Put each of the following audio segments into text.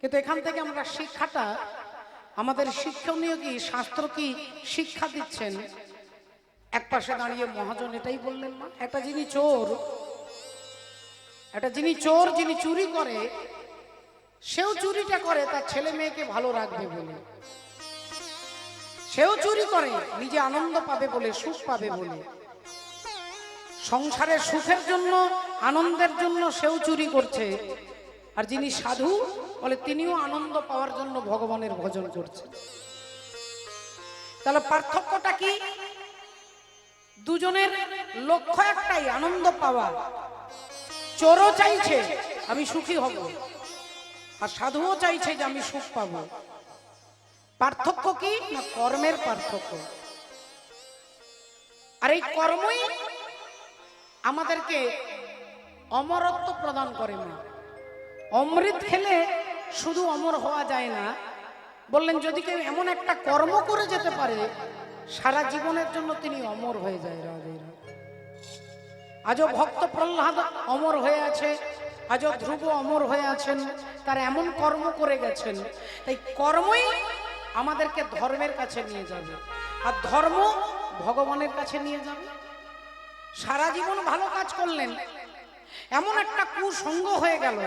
কিন্তু এখান থেকে আমরা শিক্ষাটা, আমাদের শিক্ষণীয় কি, শাস্ত্র কি শিক্ষা দিচ্ছেন? এক পাশে দাঁড়িয়ে মহাজন এটাই বললেন না, একটা যিনি চোর, যিনি চুরি করে, সেও চুরিটা করে তার ছেলে মেয়েকে ভালো রাখবে বলে, সেও চুরি করে নিজে আনন্দ পাবে বলে, সুখ পাবে বলে, সংসারের সুখের জন্য, আনন্দের জন্য সেও চুরি করছে। আর যিনি সাধু বলে তিনিও আনন্দ পাওয়ার জন্য ভগবানের ভজন করছে। তাহলে পার্থক্যটা কি? দুজনের লক্ষ্য একটাই, আনন্দ পাওয়া। চোরও চাইছে আমি সুখী হব, আর সাধুও চাইছে যে আমি সুখ পাবো। পার্থক্য কি? না কর্মের পার্থক্য। আর এই কর্মই আমাদেরকে অমরত্ব প্রদান করে না। অমৃত খেলে শুধু অমর হওয়া যায় না। বললেন যদি কেউ এমন একটা কর্ম করে যেতে পারে সারা জীবনের জন্য তিনি অমর হয়ে যায়। আজও ভক্ত প্রহ্লাদ অমর হয়ে আছে, আজও ধ্রুব অমর হয়ে আছেন, তারা এমন কর্ম করে গেছেন। তাই কর্মই আমাদেরকে ধর্মের কাছে নিয়ে যাবে, আর ধর্ম ভগবানের কাছে নিয়ে যাবে। সারা জীবন ভালো কাজ করলেন, এমন একটা কুসঙ্গ হয়ে গেল,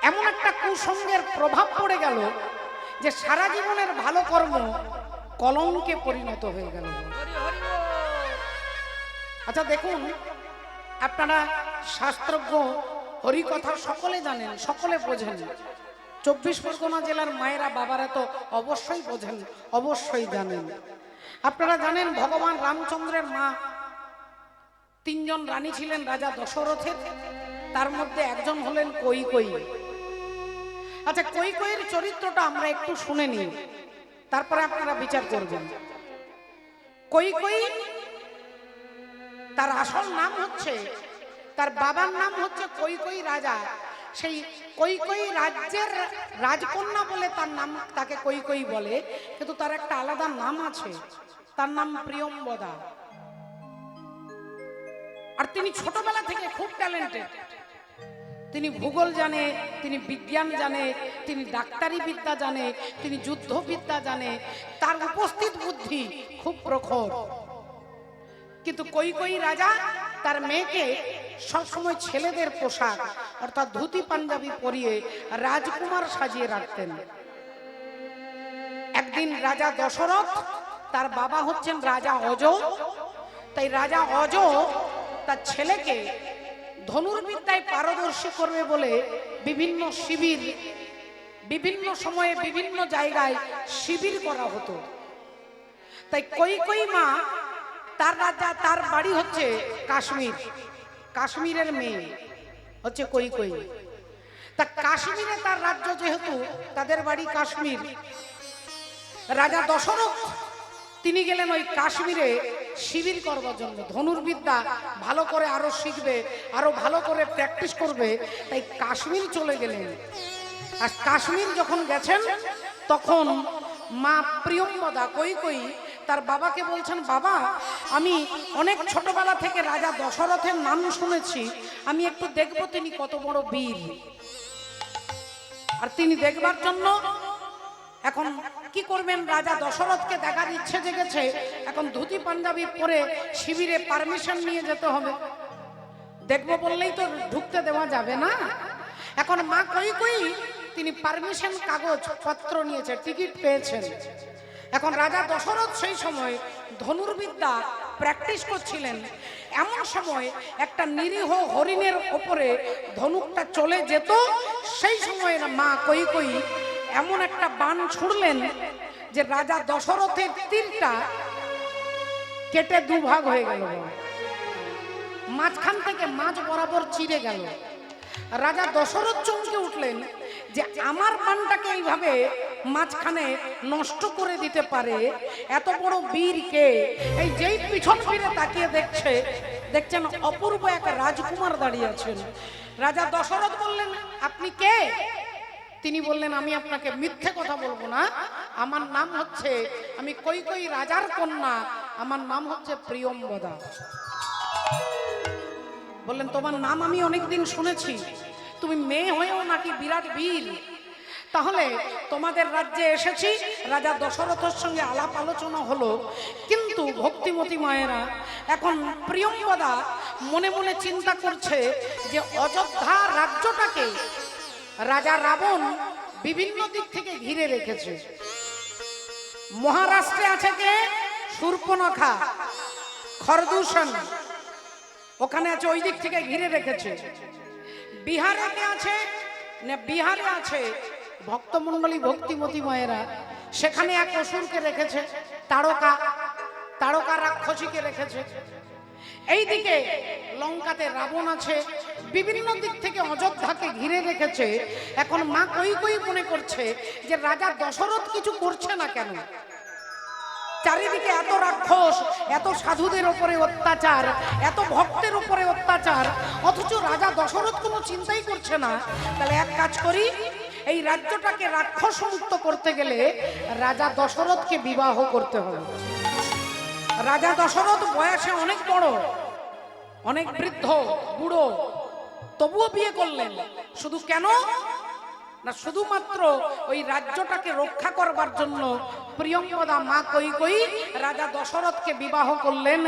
এমন একটা কুসঙ্গের প্রভাব পড়ে গেল যে সারা জীবনের ভালো কর্ম কলঙ্কে পরিণত হয়ে গেল। আচ্ছা দেখুন, আপনারা শাস্ত্রজ্ঞ, হরিকথা সকলে জানেন, সকলে বোঝেন। 24 পরগনা জেলার মায়েরা বাবারা তো অবশ্যই বোঝেন, অবশ্যই জানেন। আপনারা জানেন ভগবান রামচন্দ্রের মা 3 জন রানী ছিলেন রাজা দশরথের, তার মধ্যে একজন হলেন কৈকেয়ী। আচ্ছা কৈকেয়ীর চরিত্রটা আমরা একটু শুনে নিই, তারপরে আপনারা বিচার করবেন। কৈকেয়ী, তার আসল নাম হচ্ছে, তার বাবার নাম হচ্ছে কৈকেয়ী রাজা। সেই কৈকেয়ী রাজ্যের রাজকন্যা বলে তার নাম, তাকে কৈকেয়ী বলে, কিন্তু তার একটা আলাদা নাম আছে, তার নাম প্রিয়ম্বদা। আর তিনি ছোটবেলা থেকে খুব ট্যালেন্টেড। তিনি ভূগোল জানে, তিনি বিজ্ঞান জানে, তিনি ডাক্তারি বিদ্যা জানে, তিনি যুদ্ধবিদ্যা জানে, তার উপস্থিত বুদ্ধি খুব প্রখর। কিন্তু কৈকেয়ী রাজা তার মেয়েকে সবসময় ছেলেদের পোশাক অর্থাৎ ধুতি পাঞ্জাবি পরিয়ে রাজকুমার সাজিয়ে রাখতেন। একদিন রাজা দশরথ, তার বাবা হচ্ছেন রাজা অজ, তাই রাজা অজ তার ছেলেকে ধনুর্বিদ্যায় পারদর্শী করবে বলে বিভিন্ন শিবির, বিভিন্ন সময়ে বিভিন্ন জায়গায় শিবির করা হতো। তাই কৈকেয়ী মা, তার রাজা, তার বাড়ি হচ্ছে কাশ্মীর, কাশ্মীরের মেয়ে হচ্ছে কৈকেয়ী। তা কাশ্মীরে তার রাজ্য, যেহেতু তাদের বাড়ি কাশ্মীর, রাজা দশরথ তিনি গেলেন ওই কাশ্মীরে শিবির করবার জন্য। ধনুর্বিদ্যা ভালো করে আরো শিখবে, আরো ভালো করে প্র্যাকটিস করবে, তাই কাশ্মীর চলে গেলেন। আর কাশ্মীর যখন গেছেন তখন মা প্রিয়ম্বদা কৈকেয়ী তার বাবাকে বলছেন, বাবা আমি অনেক ছোটবেলা থেকে রাজা দশরথের নাম শুনেছি, আমি একটু দেখবো তিনি কত বড় বীর। আর তিনি দেখবার জন্য এখন কি করবেন, রাজা দশরথকে দেখার ইচ্ছে জেগেছে। এখন ধুতি পাঞ্জাবি পরে শিবিরে পারমিশন নিয়ে যেতে হবে, দেখবো বললেই তো ঢুকতে দেওয়া যাবে না। এখন মা কৈকেয়ী তিনি পারমিশন কাগজ পত্র নিয়েছে, টিকিট পেয়েছেন। এখন রাজা দশরথ সেই সময় ধনুর্বিদ্যা প্র্যাকটিস করছিলেন। এমন সময় একটা নিরীহ হরিণের ওপরে ধনুকটা চলে যেত, সেই সময় মা কৈকেয়ী এমন একটা বাণ ছুড়লেন যে রাজা দশরথের তীরটা কেটে দুভাগ হয়ে গেল, মাঝখান থেকে মাঝ বরাবর চিরে গেল। রাজা দশরথ চমকে উঠলেন যে আমার বাণটাকে এইভাবে মাঝখানে নষ্ট করে দিতে পারে এত বড় বীর কে? এই যেই পিছন ফিরে তাকিয়ে দেখছে, দেখছেন অপূর্ব এক রাজকুমার দাঁড়িয়ে আছেন। রাজা দশরথ বললেন, আপনি কে? তিনি বললেন, আমি আপনাকে মিথ্যে কথা বলবো না, আমার নাম হচ্ছে, আমি কৈকেয়ী রাজার কন্যা, আমার নাম হচ্ছে প্রিয়ম্বদা। বললেন, তোমার নাম আমি অনেকদিন শুনেছি, তুমি মেয়ে হয়েও নাকি বিরাট বীর, তাহলে তোমাদের রাজ্যে এসেছি, রাজা দশরথের সঙ্গে আলাপ আলোচনা হলো, কিন্তু ভক্তিমতী মায়েরা এখন প্রিয়ঙ্গদা মনে মনে চিন্তা করছে যে অযোধ্যা রাজ্যটাকে রাজা রাবণ বিভিন্ন দিক থেকে ঘিরে রেখেছে। মহারাষ্ট্রে আছে কে? শূর্পণখা, খরদূষণ, ওখানে আছে, ওই দিক থেকে ঘিরে রেখেছে। বিহারে কে আছে? না, বিহারে আছে ভক্তমণ্ডলী ভক্তিমতী মায়েরা, সেখানে এক অসুরকে রেখেছে, তারকা, তারকা রাক্ষসীকে রেখেছে। এইদিকে লঙ্কাতে রাবণ আছে, বিভিন্ন দিক থেকে অযোধ্যাকে ঘিরে রেখেছে। এখন মা কৈকেয়ী মনে করছে যে রাজা দশরথ কিছু করছে না কেন? চারিদিকে এত রাক্ষস, এত সাধুদের উপরে অত্যাচার, এত ভক্তের উপরে অত্যাচার, অথচ রাজা দশরথ কোনো চিন্তাই করছে না। তাহলে এক কাজ করি, এই রাজ্যটাকে রাক্ষস মুক্ত করতে গেলে রাজা দশরথকে বিবাহ করতে হবে। রাজা দশরথ বয়সে অনেক বড়, অনেক বৃদ্ধ, বুড়ো, তবুও বিয়ে করলেন। শুধু কেন না, শুধুমাত্র ওই রাজ্যটাকে রক্ষা করবার জন্য প্রিয়ঙ্গদা মা কৈকেয়ী রাজা দশরথকে বিবাহ করলেন।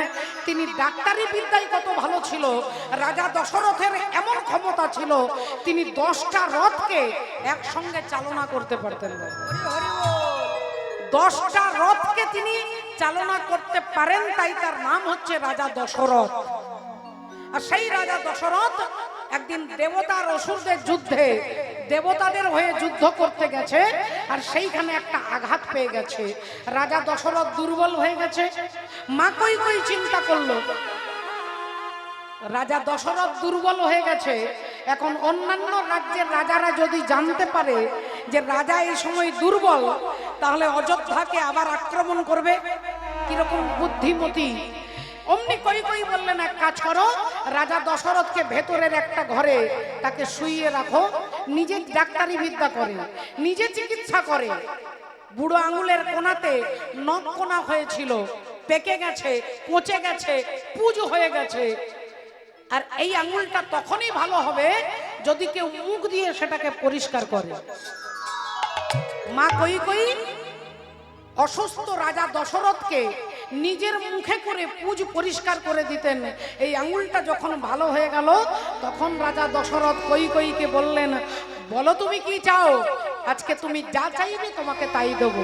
তিনি ডাক্তারি বিদ্যায় কত ভালো ছিল, রাজা দশরথের এমন ক্ষমতা ছিল, তিনি 10টা রথকে একসঙ্গে চালনা করতে পারতেন। 10টা রথকে তিনি চালনা করতে পারেন, তাই তার নাম হচ্ছে রাজা দশরথ। আর সেই রাজা দশরথ একদিন দেবতার অসুরদের যুদ্ধে দেবতাদের হয়ে যুদ্ধ করতে গেছে, আর সেইখানে একটা আঘাত পেয়ে গেছে। রাজা দশরথ দুর্বল হয়ে গেছে। মা কৈকেয়ী চিন্তা করলো, রাজা দশরথ দুর্বল হয়ে গেছে, এখন অন্যান্য রাজ্যের রাজারা যদি জানতে পারে যে রাজা এই সময় দুর্বল, তাহলে অযোধ্যাকে আবার আক্রমণ করবে। কিরকম বুদ্ধিমতী! অমনি কৈকেয়ী বললেন, এক কাজ করো, রাজা দশরথকে ভেতরের একটা ঘরে তাকে শুইয়ে রাখো, নিজে ডাক্তারি বিদ্যা করে, নিজে চিকিৎসা করে। বুড়ো আঙুলের কোনাতে নখ কোনা হয়েছিল, পেকে গেছে, পচে গেছে, পুজ হয়ে গেছে। আর এই আঙুলটা তখনই ভালো হবে যদি কেউ মুখ দিয়ে সেটাকে পরিষ্কার করে। মা কৈকেয়ী অসুস্থ রাজা দশরথকে নিজের মুখে করে পুজ পরিষ্কার করে দিতেন। এই আঙুলটা যখন ভালো হয়ে গেল, তখন রাজা দশরথ কৈকেয়ীকে বললেন, বলো তুমি কি চাও, আজকে তুমি যা চাইবে তোমাকে তাই দেব।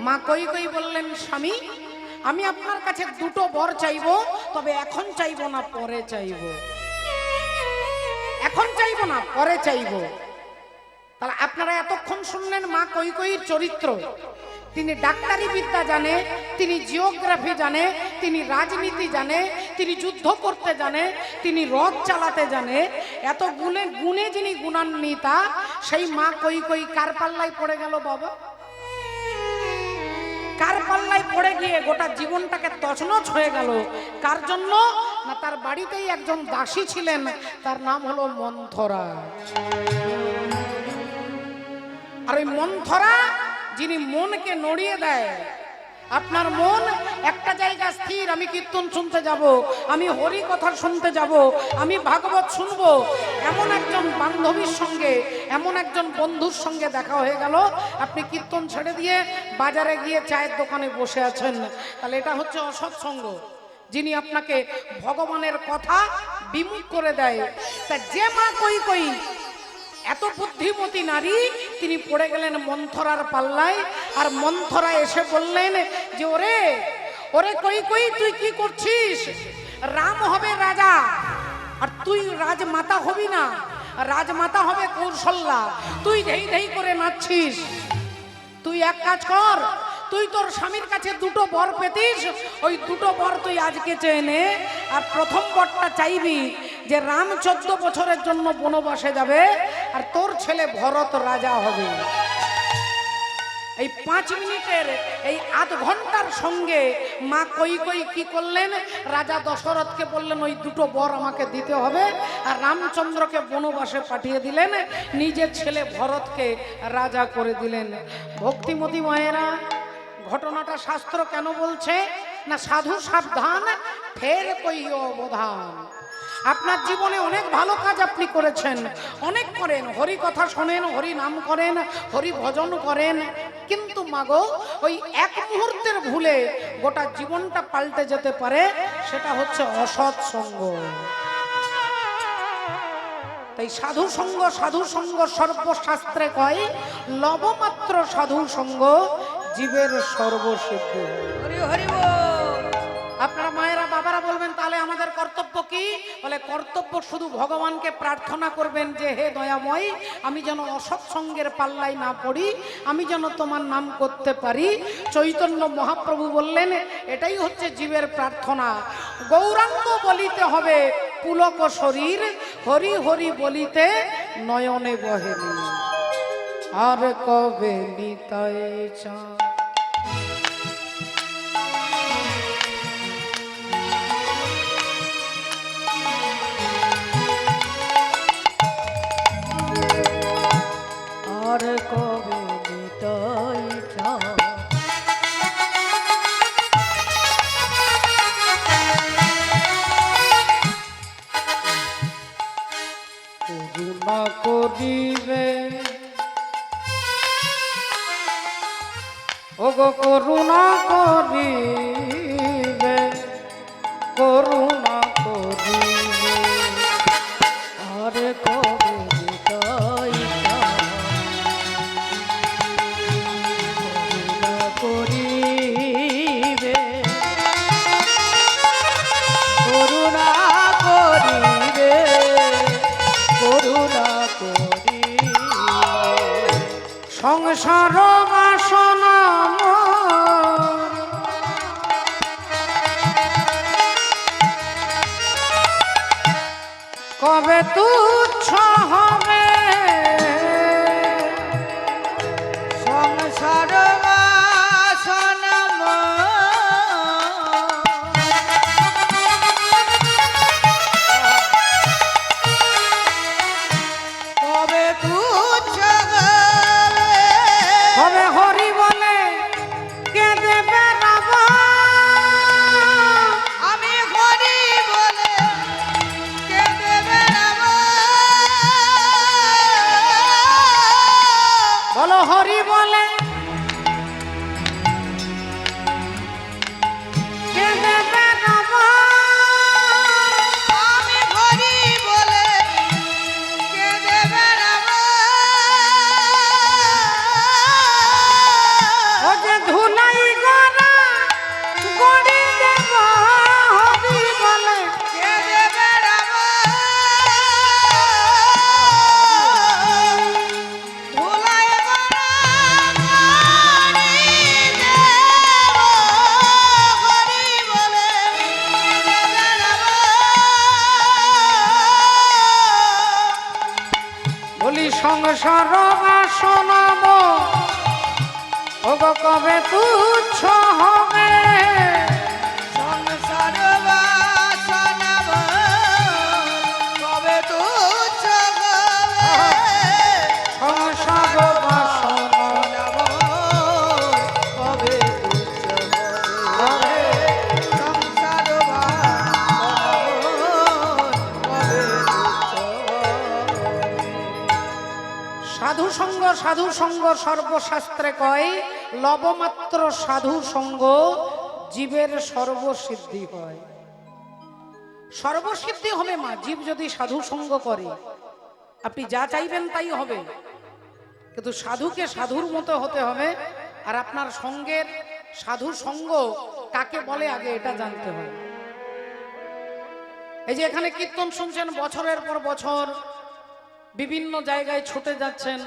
মা কৈকেয়ী বললেন, স্বামী, আমি আপনার কাছে 2টো বর চাইবো, তবে এখন চাইবো না, পরে চাইবো। এখন চাইবো না, পরে চাইবো। তাহলে আপনারা এতক্ষণ শুনলেন মা কৈকেয়ীর চরিত্র। তিনি ডাক্তারি বিদ্যা জানে, তিনি জিওগ্রাফি জানে, তিনি রাজনীতি জানে, তিনি যুদ্ধ করতে জানে, তিনি রথ চালাতে জানে। এত গুণে যিনি গুণান্বিতা, সেই মা কৈকেয়ী কার পাল্লায় পড়ে গেল বাবা? কার পাল্লায় পড়ে গিয়ে গোটা জীবনটাকে তছনছ হয়ে গেল। কার জন্য না, তার বাড়িতেই একজন দাসী ছিলেন, তার নাম হলো মন্থরা। আর ওই মন্থরা যিনি মনকে নড়িয়ে দেয়। আপনার মন একটা জায়গা স্থির, আমি কীর্তন শুনতে যাব, আমি হরি কথা শুনতে যাব, আমি ভাগবত শুনবো, এমন একজন বান্ধবীর সঙ্গে, এমন একজন বন্ধুর সঙ্গে দেখা হয়ে গেল, আপনি কীর্তন ছেড়ে দিয়ে বাজারে গিয়ে চায়ের দোকানে বসে আছেন, তাহলে এটা হচ্ছে অসৎসঙ্গ। যিনি আপনাকে ভগবানের কথা বিমুখ করে দেয়। তা যে মা কৈকেয়ী এত বুদ্ধিমতী নারী, তিনি পড়ে গেলেন মন্থরার পাল্লায়। আর মন্থরা এসে বললেন যে, ওরে ওরে কৈকেয়ী, তুই কি করছিস? রাম হবে রাজা, আর তুই রাজমাতা হবি না, রাজমাতা হবে কৌশল্যা। তুই ঢেই ঢেই করে নাচছিস। তুই এক কাজ কর, তুই তোর স্বামীর কাছে 2টো বর পেতিস, ওই 2টো বর তুই আজকে চেয়ে নে। আর প্রথম বরটা চাইবি যে রাম 14 বছরের জন্য বনবাসে যাবে, আর তোর ছেলে ভরত রাজা হবে। এই 5 মিনিটের, এই আধ ঘন্টার সঙ্গে মা কৈকেয়ী কি করলেন, রাজা দশরথকে বললেন, ওই 2টো বর আমাকে দিতে হবে। আর রামচন্দ্রকে বনবাসে পাঠিয়ে দিলেন, নিজের ছেলে ভরতকে রাজা করে দিলেন। ভক্তিমতী মায়েরা, ঘটনাটা শাস্ত্র কেন বলছে না, সাধু সাবধান ফের কইও অবধান। আপনার জীবনে অনেক ভালো কাজ আপনি করেছেন, অনেক করেন, হরি কথা শোনেন, হরি নাম করেন, হরি ভজন করেন, কিন্তু মাগো ওই এক মুহূর্তের ভুলে গোটা জীবনটা পাল্টে যেতে পারে, সেটা হচ্ছে অসৎ সঙ্গ। তাই সাধু সঙ্গ সর্বশাস্ত্রে কয়, লবমাত্র সাধু সঙ্গ জীবের সর্বসিদ্ধি। হরি হরি বল। আপনারা মায়েরা বাবারা বলবেন তাহলে আমাদের কর্তব্য কি? বলে কর্তব্য শুধু ভগবানকে প্রার্থনা করবেন যে হে দয়াময়, আমি যেন অসৎ সঙ্গের পাল্লায় না পড়ি, আমি যেন তোমার নাম করতে পারি। চৈতন্য মহাপ্রভু বললেন এটাই হচ্ছে জীবের প্রার্থনা। গৌরাঙ্গ বলিতে হবে পুলক শরীর, হরি হরি বলিতে নয়নে বহেনি, আর কবে নিতাই চা। আর কবে নিতাই চা। করুণা করিবে ওগো করুণা করিবে, করুণা করিবে, আর কবে নিতাই চা। করুণা করিবে, করুণা করিবে, করুণা করিবে। সংসার বাসনা মোর, কবে তুচ্ছ হবে, সংসার বাসনা কবে তুচ্ছ হবে হরি বলে কে দেবে রাবা। আমি হরি বলে কে দেবে বলো হরি বলে কে দেবে রাবা। আমি হরি বলে কে দেবে ও যে ধুলাই গড়া গড়ি দেব হরি বলে। কে দেবে ধুলাই গড়া গড়ি দেব হরি বলে কে দেবে বলি সংসার বাসনা মোর, ওগো কবে তুচ্ছ হবে। সংসার বাসনা কবে তুচ্ছ হবে। সংসার বাসনা কবে তুচ্ছ হবে। সংসার কবে তুচ্ছ হবে। সাধু সঙ্গ সর্বশাস্ত্রে কয়, লবমাত্র সাধু সঙ্গ জীবের সর্বসিদ্ধি হয়। সর্বসিদ্ধি হবে মা, জীব যদি সাধু সঙ্গ করে আপনি যা চাইবেন তাই হবে, কিন্তু সাধুকে সাধুর মতো হতে হবে। আর আপনার সঙ্গের সাধু সঙ্গ কাকে বলে আগে এটা জানতে হবে। এই যে এখানে কীর্তন শুনছেন, বছরের পর বছর বিভিন্ন জায়গায় ছুটে যাচ্ছেন,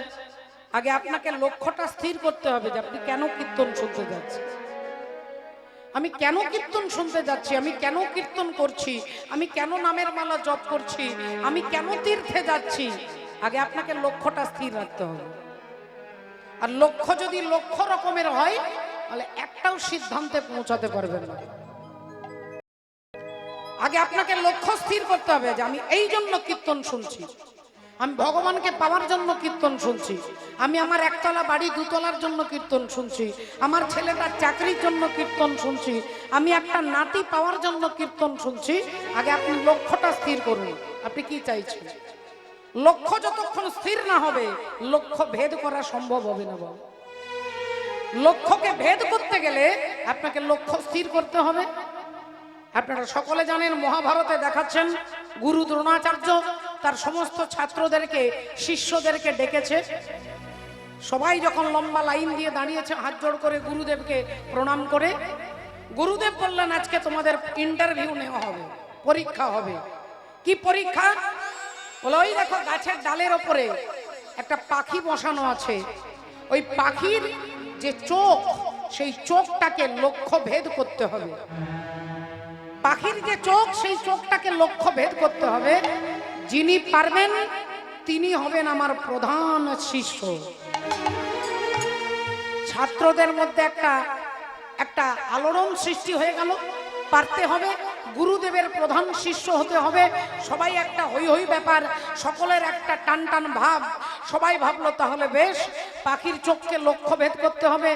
আগে আপনাকে লক্ষ্যটা স্থির করতে হবে যে আপনি কেন কীর্তন শুনতে যাচ্ছেন। আমি কেন কীর্তন শুনতে যাচ্ছি, আমি কেন কীর্তন করছি, আমি কেন নামের মালা জপ করছি, আমি কেন তীর্থে যাচ্ছি। আগে আপনাকে লক্ষ্যটা স্থির রাখতে হবে। আর লক্ষ্য যদি লক্ষ্য রকমের হয় তাহলে একটাও সিদ্ধান্তে পৌঁছাতে পারবেন না। আগে আপনাকে লক্ষ্য স্থির করতে হবে যে আমি এই জন্য কীর্তন শুনছি। আমি ভগবানকে পাওয়ার জন্য কীর্তন শুনছি, আমি আমার একতলা বাড়ি দুতলার জন্য কীর্তন শুনছি, আমার ছেলেটার চাকরির জন্য কীর্তন শুনছি, আমি একটা নাতি পাওয়ার জন্য কীর্তন শুনছি। আগে আপনি লক্ষ্যটা স্থির করুন, আপনি কি চাইছেন? লক্ষ্য যতক্ষণ স্থির না হবে লক্ষ্য ভেদ করা সম্ভব হবে না বাবা। লক্ষ্যকে ভেদ করতে গেলে আপনাকে লক্ষ্য স্থির করতে হবে। আপনারা সকলে জানেন মহাভারতে দেখাচ্ছেন গুরু দ্রোণাচার্য তার সমস্ত ছাত্রদেরকে শিষ্যদেরকে ডেকেছে। সবাই যখন লম্বা লাইন দিয়ে দাঁড়িয়েছে হাত জোড় করে গুরুদেবকে প্রণাম করে, গুরুদেব বললেন আজকে তোমাদের ইন্টারভিউ নেওয়া হবে, পরীক্ষা হবে। কি পরীক্ষা? বলে ওই দেখো গাছের ডালের ওপরে একটা পাখি বসানো আছে, ওই পাখির যে চোখ সেই চোখটাকে লক্ষ্য ভেদ করতে হবে। পাখির যে চোখ সেই চোখটাকে লক্ষ্য ভেদ করতে হবে। যিনি পারবেন তিনি হবেন আমার প্রধান শিষ্য। ছাত্রদের মধ্যে একটা আলোড়ন সৃষ্টি হয়ে গেল, পারতে হবে, গুরুদেবের প্রধান শিষ্য হতে হবে। সবাই একটা হই হই ব্যাপার, সকলের একটা টান টান ভাব। সবাই ভাবলো তাহলে বেশ পাখির চোখকে লক্ষ্য ভেদ করতে হবে।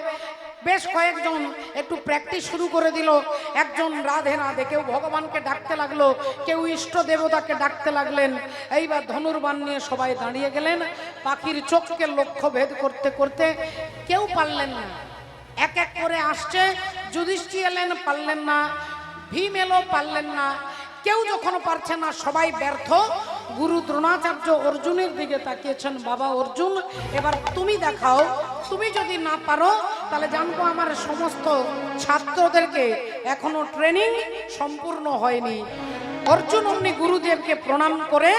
বেশ কয়েকজন একটু প্র্যাকটিস শুরু করে দিল। একজন রাধে রাধে, কেউ ভগবানকে ডাকতে লাগলো, কেউ ইষ্ট দেবতাকে ডাকতে লাগলেন। এইবার ধনুর্বাণ নিয়ে সবাই দাঁড়িয়ে গেলেন। পাখির চোখকে লক্ষ্য ভেদ করতে করতে কেউ পারলেন না। এক এক করে আসছে, যুধিষ্ঠির এলেন, পারলেন না, ভীম এলো, পারলেন না। কেউ যখন পারছে না সবাই ব্যর্থ। গুরু দ্রোণাচার্য অর্জুনের দিকে তাকিয়েছেন, বাবা অর্জুন এবার তুমি দেখাও, তুমি যদি না পারো তাহলে জানবো আমার সমস্ত ছাত্রদেরকে এখনো ট্রেনিং সম্পূর্ণ হয়নি। অর্জুন অমনি গুরুদেবকে প্রণাম করে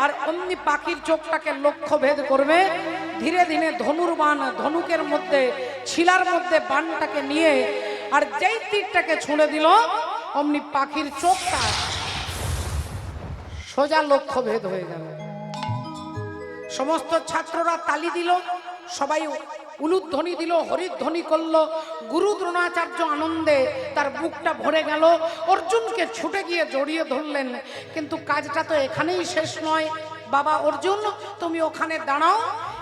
আর অমনি পাখির চোখটাকে লক্ষ্য ভেদ করবে। ধীরে ধীরে ধনুর্বাণ ধনুকের মধ্যে ছিলার মধ্যে বাণটাকে নিয়ে আর যেই তীরটাকে ছুঁড়ে দিল অমনি পাখির চোখটা সোজা লক্ষ্য ভেদ হয়ে গেল। সমস্ত ছাত্ররা তালি দিল, সবাই উলুধ্বনি দিল, হরিধ্বনি করলো। গুরু দ্রোণাচার্য আনন্দে তার বুকটা ভরে গেল। অর্জুনকে ছুটে গিয়ে জড়িয়ে ধরলেন। কিন্তু কাজটা তো এখানেই শেষ নয়। বাবা অর্জুন তুমি ওখানে দাঁড়াও,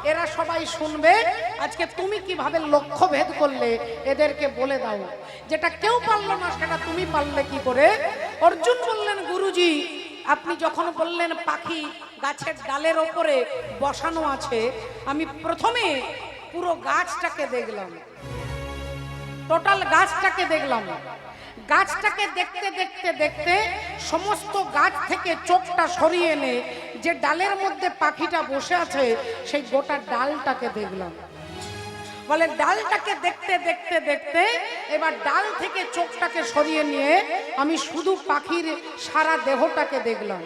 এরা সবাই শুনবে আজকে তুমি কিভাবে লক্ষ্য ভেদ করলে, এদেরকে বলে দাও। যেটা কেউ পারলো না সেটা তুমি পারলে কি করে? অর্জুন বললেন গুরুজি আপনি যখন বললেন পাখি গাছের ডালের ওপরে বসানো আছে, আমি প্রথমে পুরো গাছটাকে দেখলাম, টোটাল গাছটাকে দেখলাম। গাছটাকে দেখতে দেখতে দেখতে সমস্ত গাছ থেকে চোখটা সরিয়ে এনে যে ডালের মধ্যে পাখিটা বসে আছে সেই গোটা ডালটাকে দেখলাম। বলে ডালটাকে দেখতে দেখতে দেখতে এবার ডাল থেকে চোখটাকে সরিয়ে নিয়ে আমি শুধু পাখির সারা দেহটাকে দেখলাম।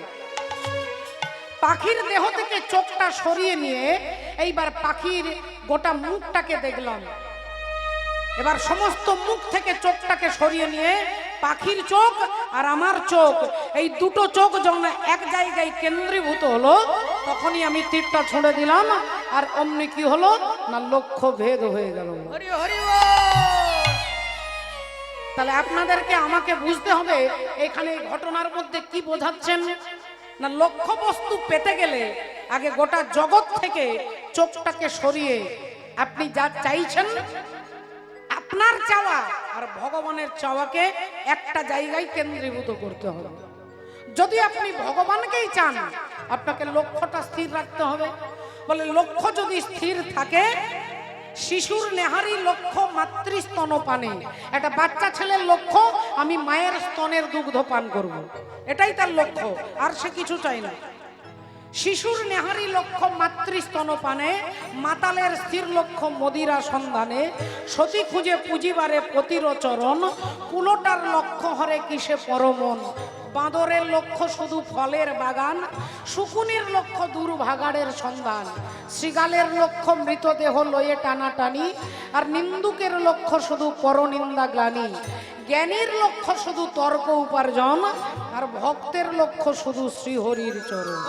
পাখির দেহ থেকে চোখটা সরিয়ে নিয়ে এইবার পাখির গোটা মুখটাকে দেখলাম। এবার সমস্ত মুখ থেকে চোখটাকে সরিয়ে নিয়ে পাখির চোখ আর আমার চোখ, এই দুটো চোখ যখন এক জায়গায় কেন্দ্রীভূত হলো তখনই আমি তীরটা ছুঁড়ে দিলাম। আর অমনি কি হলো না লক্ষ্য ভেদ হয়ে গেল। হরি হরি তাহলে আপনাদেরকে আমাকে বুঝতে হবে এখানে ঘটনার মধ্যে কি বোঝাচ্ছেন না, লক্ষ্য বস্তু পেতে গেলে আগে গোটা জগৎ থেকে চোখটাকে সরিয়ে আপনি যা চাইছেন, আপনার চাওয়া আর ভগবানের চাওয়াকে একটা জায়গায় কেন্দ্রীভূত করতে হবে। যদি আপনি ভগবানকেই চান আপনাকে লক্ষ্যটা স্থির রাখতে হবে। বলে লক্ষ্য যদি স্থির থাকে, শিশুর নেহারি লক্ষ্য মাতৃস্তন পানে। একটা বাচ্চা ছেলের লক্ষ্য আমি মায়ের স্তনের দুগ্ধ পান করব, এটাই তার লক্ষ্য, আর সে কিছু চাই না। শিশুর নেহারি লক্ষ্য মাতৃস্তন পানে, মাতালের স্থির লক্ষ্য মদিরা সন্ধানে, সতী খুঁজে পুঁজিবারে পতির চরণ, কুলোটার লক্ষ্য হরে কিসে পরমন, বাঁদরের লক্ষ্য শুধু ফলের বাগান, শুকুনির লক্ষ্য দুর্ভাগাড়ের সন্ধান, শৃগালের লক্ষ্য মৃতদেহ লয়ে টানাটানি, আর নিন্দুকের লক্ষ্য শুধু পরনিন্দা গ্লানি, জ্ঞানীর লক্ষ্য শুধু তর্ক উপার্জন, আর ভক্তের লক্ষ্য শুধু শ্রীহরির চরণ।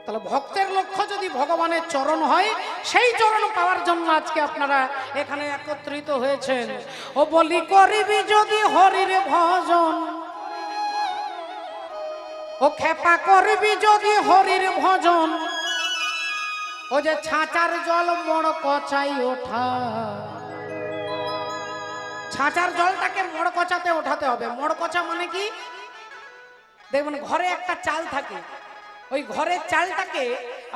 তাহলে ভক্তের লক্ষ্য যদি ভগবানের চরণ হয়, সেই চরণ পাওয়ার জন্য আজকে আপনারা এখানে একত্রিত হয়েছেন। ও বলি করিবি যদি হরির ভজন, ও খেপা করবি যদি হরির ভজন, ও যে ছাঁচার জল মোড় কচাই ওঠা। ছাঁচার জলটাকে মোড় কচাতে ওঠাতে হবে। মোড় কচা মানে কি? দেখবেন ঘরে একটা চাল থাকে, ওই ঘরের চালটাকে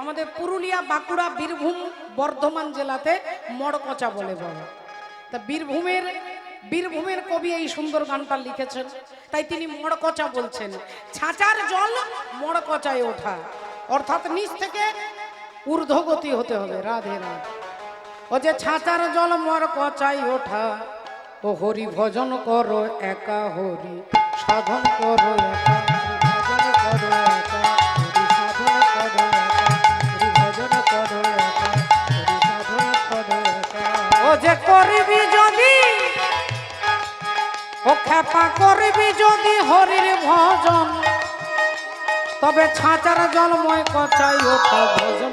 আমাদের পুরুলিয়া, বাঁকুড়া, বীরভূম, বর্ধমান জেলাতে মোড় কচা বলে বলে। তা বীরভূমের কবি এই সুন্দর গানটা লিখেছেন, তাই তিনি মোড় কচা বলছেন। ছাঁচার জল মোড় কচায় ওঠা, অর্থাৎ নিচ থেকে ঊর্ধ্বগতি হতে হবে। রাধে রাধে। ও যে ছাঁচার জল মোড় কচায় ওঠা, ও হরি ভজন করো একা, হরি সাধন করো একা, ভজন করো একা, হরি সাধন করো একা, হরি ভজন করো একা, হরি সাধন করো একা। ও যে করবি যদি, ও খেপা করবি যদি হরির ভজন, তবে ছাঁচার জলময় কচাই ওঠা, ভজন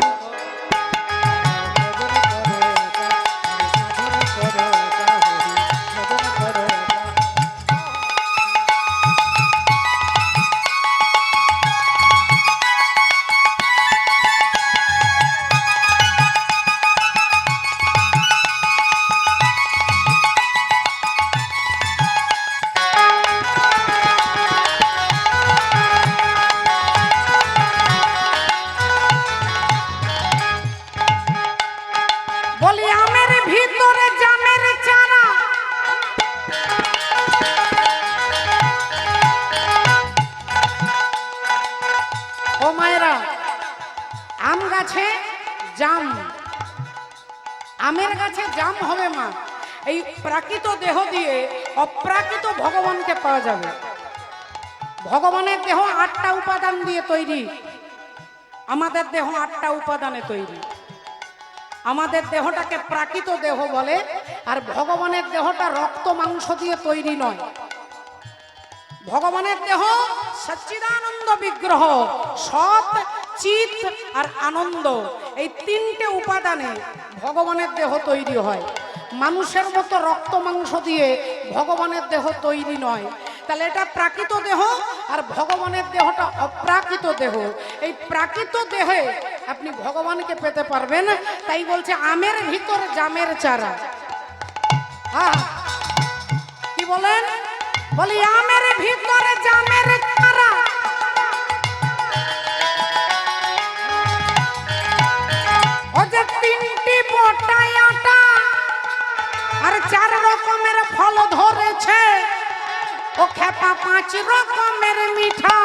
বলি আমের ভিতরে জামের চারা, ও মায়েরা, আম গাছে জাম, আমের গাছে জাম হবে মা। এই প্রাকৃত দেহ দিয়ে অপ্রাকৃত ভগবানকে পাওয়া যাবে। ভগবানের দেহ 8টা উপাদান দিয়ে তৈরি, আমাদের দেহ 8টা উপাদানে তৈরি। আমাদের দেহটাকে প্রাকৃত দেহ বলে, আর ভগবানের দেহটা রক্ত মাংস দিয়ে তৈরি নয়। ভগবানের দেহ সচ্চিদানন্দ বিগ্রহ, সৎ, চিত আর আনন্দ, এই 3টে উপাদানে ভগবানের দেহ তৈরি হয়। মানুষের মতো রক্ত মাংস দিয়ে ভগবানের দেহ তৈরি নয়। তাহলে এটা প্রাকৃত দেহ, আর ভগবানের দেহটা অপ্রাকৃত দেহ। এই প্রাকৃত দেহে আপনি ভগবানকে পেতে পারবেন। তাই বলছে আমের ভিতর জামের চারা। হ্যাঁ, কি বলেন? বলি আমের ভিতরে জামের চারা, ও যে 3টি বটাই আটা আর 4 রকমের ফল ধরেছে, ও খেপা 5 রকমের মিঠা।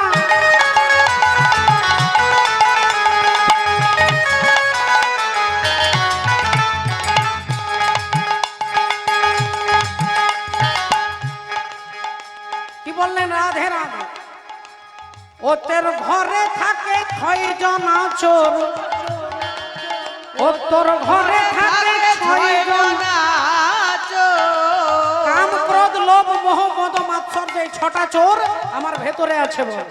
কি বললেন? রাধে রাধে। ও তোর ঘরে থাকে 6 জনা চোর, ও তোর ঘরে থাকে 6 জনা কাম, ক্রোধ, লোভ, মোহ, মদ, মাৎসর্য, এই 6টা চোর আমার ভেতরে আছে বল।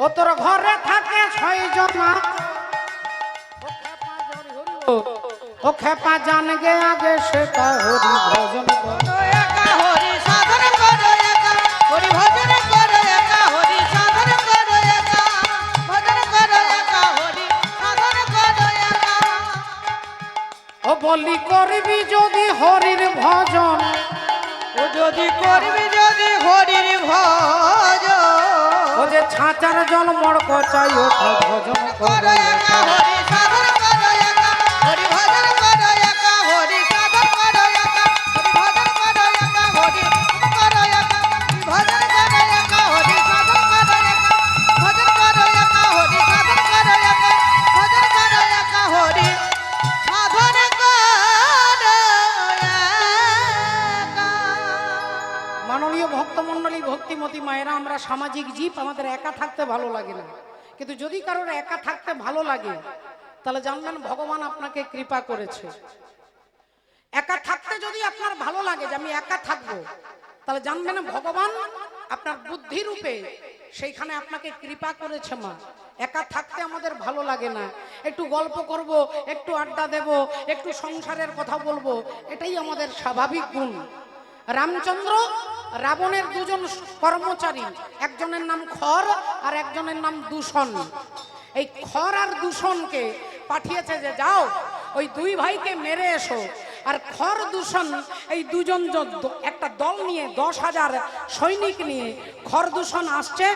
ও তোর ঘরে থাকে 6 জনা, ও খেপা জান গে আগে সেটা হরি ভজন করো একা, হরি সাধন করো একা, হরি ভজন করো একা, হরি সাধন করো একা, ভজন করো একা, হরি সাধন করো একা। ও বলি করবি যদি হরির ভজন, ও যদি করবি যদি হরির ভজন, ও যে ছাঁচার জল মোড় কচাই ওঠা, ভজন করো একা, হরি সাধন করো একা, হরি ভজন করো একা, হরি সাধন করো একা, হরি ভজন করো একা, হরি করো একা, ভজন করো একা, হরি সাধন করো একা, ভজন করো একা, হরি সাধন করো একা, ভজন করো একা, হরি সাধন করো একা। মাননীয় ভক্তমণ্ডলী, ভক্তিমতী মায়েরা, আমরা সামাজিক জীব, আমাদের একা থাকতে ভালো লাগে না। কিন্তু যদি কারোর একা থাকতে ভালো লাগে, তাহলে জানবেন ভগবান আপনাকে কৃপা করেছে। একা থাকতে যদি আপনার ভালো লাগে যে আমি একা থাকবো, তাহলে জানবেন ভগবান আপনার বুদ্ধি রূপে সেইখানে আপনাকে কৃপা করেছে মা। একা থাকতে আমাদের ভালো লাগে না, একটু গল্প করব, একটু আড্ডা দেব, একটু সংসারের কথা বলবো, এটাই আমাদের স্বাভাবিক গুণ। রামচন্দ্র রাবণের দুজন কর্মচারী, একজনের নাম খর আর একজনের নাম দূষণ। এই খর আর দূষণকে পাঠিয়েছে যে যাও ওই দুই ভাইকে মেরে এসো। আর খর দূষণ এই দুজন একটা দল নিয়ে 10,000 সৈনিক নিয়ে খর দূষণ আসছে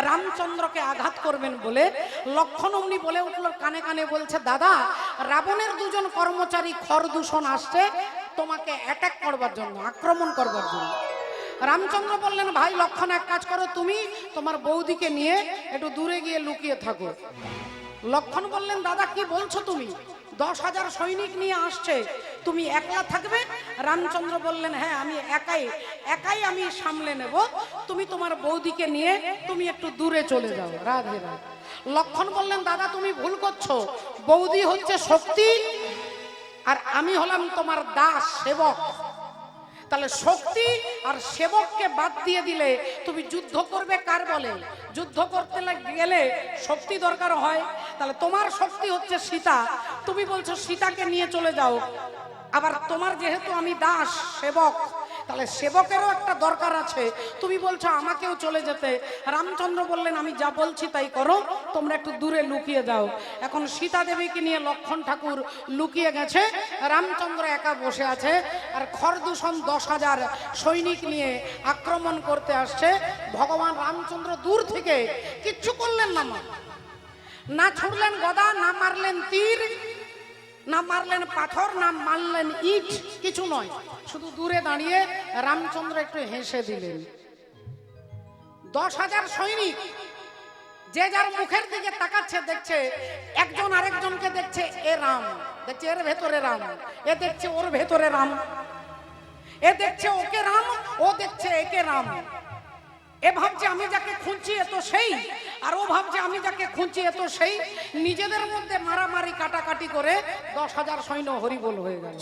রামচন্দ্রকে আঘাত করবেন বলে। লক্ষণ অমনি বলে উঠল কানে কানে, বলছে দাদা রাবণের দুজন কর্মচারী খর দূষণ আসছে তোমাকে অ্যাটাক করবার জন্য, আক্রমণ করবার জন্য। রামচন্দ্র বললেন ভাই লক্ষণ এক কাজ করো, তুমি তোমার বৌদিকে নিয়ে একটু দূরে গিয়ে লুকিয়ে থাকো। লক্ষণ বললেন দাদা কি বলছো তুমি, 10,000 সৈনিক নিয়ে আসছে, তুমি একলা থাকবে? রামচন্দ্র বললেন হ্যাঁ আমি একাই আমি সামলে নেব, তুমি তোমার বৌদিকে নিয়ে তুমি একটু দূরে চলে যাও। রাধে রাধে। লক্ষণ বললেন দাদা তুমি ভুল করছো, বৌদি হচ্ছে শক্তি আর আমি হলাম তোমার দাস সেবক। তাহলে শক্তি আর সেবককে বাদ দিয়ে দিলে তুমি যুদ্ধ করবে কার বলে? যুদ্ধ করতে গেলে শক্তি দরকার হয়। তাহলে তোমার শক্তি হচ্ছে সীতা, তুমি বলছো সীতাকে নিয়ে চলে যাও। আবার তোমার যেহেতু আমি দাস সেবক, তাহলে সেবকেরও একটা দরকার আছে, তুমি বলছো আমাকেও চলে যেতে। রামচন্দ্র বললেন আমি যা বলছি তাই করো, তোমরা একটু দূরে লুকিয়ে যাও। এখন সীতা দেবীকে নিয়ে লক্ষণ ঠাকুর লুকিয়ে গেছে, রামচন্দ্র একা বসে আছে। আর খরদূষণ 10,000 সৈনিক নিয়ে আক্রমণ করতে আসছে। ভগবান রামচন্দ্র দূর থেকে কিচ্ছু করলেন না, না ছুড়লেন গদা, না মারলেন তীর, না মারলেন পাথর, না মারলেন ইট, কিছু নয়, শুধু দূরে দাঁড়িয়ে রামচন্দ্র একটু হেসে দিলেন। 10,000 সৈনিক যে যার মুখের দিকে তাকাচ্ছে, দেখছে একজন আরেকজনকে দেখছে, এ রাম, দেখছে এর ভেতরে রাম, এ দেখছে ওর ভেতরে রাম, এ দেখছে ওকে রাম, ও দেখছে একে রাম। এ ভাবছে আমি যাকে খুঁজছি এ তো সেই, আর ও ভাবছে আমি যাকে খুঁজছি এ তো সেই। নিজেদের মধ্যে মারামারি কাটাকাটি করে 10,000 সৈন্য হরিবোল হয়ে গেল।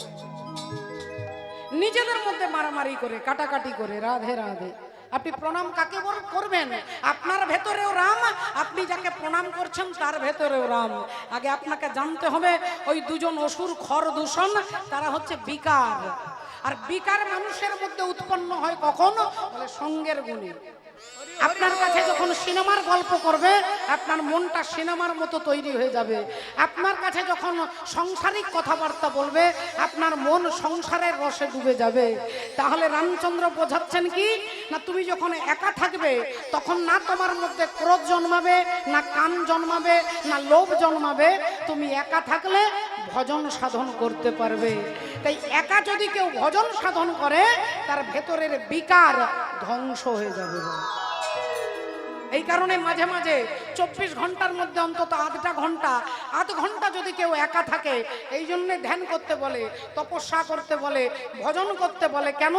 নিজেদের মধ্যে মারামারি করে কাটাকাটি করে। রাধে রাধে। আপনি প্রণাম কাকে করবেন? আপনার ভেতরেও রাম, আপনি যাকে প্রণাম করছেন তার ভেতরেও রাম। আগে আপনাকে জানতে হবে ওই দুজন অসুর খরদূষণ তারা হচ্ছে বিকার। আর বিকার মানুষের মধ্যে উৎপন্ন হয় কখন? বলে সঙ্গের গুণে। আপনার কাছে যখন সিনেমার গল্প করবে আপনার মনটা সিনেমার মতো তৈরি হয়ে যাবে। আপনার কাছে যখন সংসারিক কথাবার্তা বলবে আপনার মন সংসারের রসে ডুবে যাবে। তাহলে রামচন্দ্র বোঝাচ্ছেন কি না, তুমি যখন একা থাকবে তখন না তোমার মধ্যে ক্রোধ জন্মাবে, না কাম জন্মাবে, না লোভ জন্মাবে। তুমি একা থাকলে ভজন সাধন করতে পারবে। তাই একা যদি কেউ ভজন সাধন করে তার ভেতরের বিকার ধ্বংস হয়ে যাবে। এই কারণে মাঝে মাঝে 24 ঘন্টার মধ্যে অন্তত আধ ঘন্টা যদি কেউ একা থাকে, এই জন্য ধ্যান করতে বলে, তপস্যা করতে বলে, ভজন করতে বলে। কেন?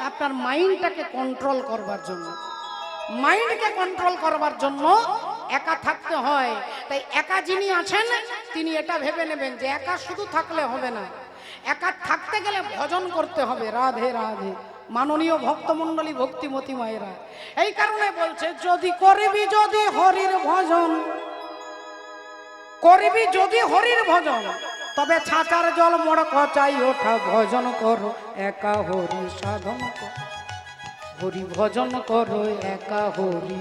আপনার মাইন্ডটাকে কন্ট্রোল করবার জন্য। মাইন্ডকে কন্ট্রোল করবার জন্য একা থাকতে হয়। তাই একা যিনি আছেন তিনি এটা ভেবে নেবেন যে একা শুধু থাকলে হবে না, একা থাকতে গেলে ভজন করতে হবে। রাধে রাধে। মাননীয় ভক্তমণ্ডলী, ভক্তিমতী মায়েরা, এই কারণে বলছে যদি করবি যদি হরির ভজন, করবি যদি হরির ভজন, তবে ছাঁচার জল মোড় কচাই ওঠা ভজন করো একা হরি সাধন করো, হরি ভজন করো একা হরি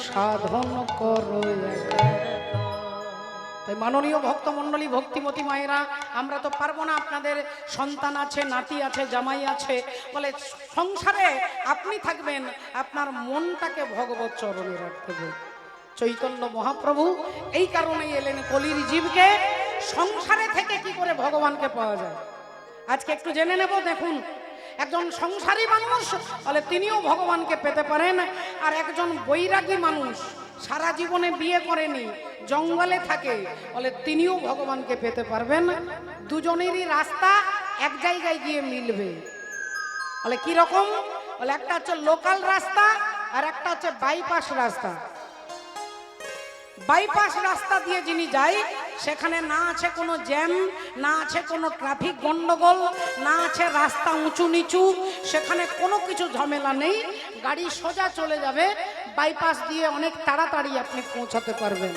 সাধন করো একা। তাই মাননীয় ভক্তমণ্ডলী, ভক্তিমতী মায়েরা, আমরা তো পারবো না, আপনাদের সন্তান আছে, নাতি আছে, জামাই আছে, বলে সংসারে আপনি থাকবেন, আপনার মনটাকে ভগবত চরণে রাখতে হবে। চৈতন্য মহাপ্রভু এই কারণেই এলেন কলির জীবকে সংসারে থেকে কি করে ভগবানকে পাওয়া যায় আজকে একটু জেনে নেব। দেখুন, একজন সংসারী মানুষ বলে তিনিও ভগবানকে পেতে পারেন, আর একজন বৈরাগী মানুষ সারা জীবনে বিয়ে করেনি, জঙ্গলে থাকে, বলে তিনিও ভগবানকে পেতে পারবেন। দুজনেরই রাস্তা এক জায়গায় গিয়ে মিলবে। বলে কি রকম? বলে একটা হচ্ছে লোকাল রাস্তা আর একটা হচ্ছে বাইপাস রাস্তা। বাইপাস রাস্তা দিয়ে যিনি যায় সেখানে না আছে কোনো জ্যাম, না আছে কোনো ট্রাফিক গন্ডগোল, না আছে রাস্তা উঁচু নিচু, সেখানে কোনো কিছু ঝামেলা নেই, গাড়ি সোজা চলে যাবে, বাইপাস দিয়ে অনেক তাড়াতাড়ি আপনি পৌঁছাতে পারবেন।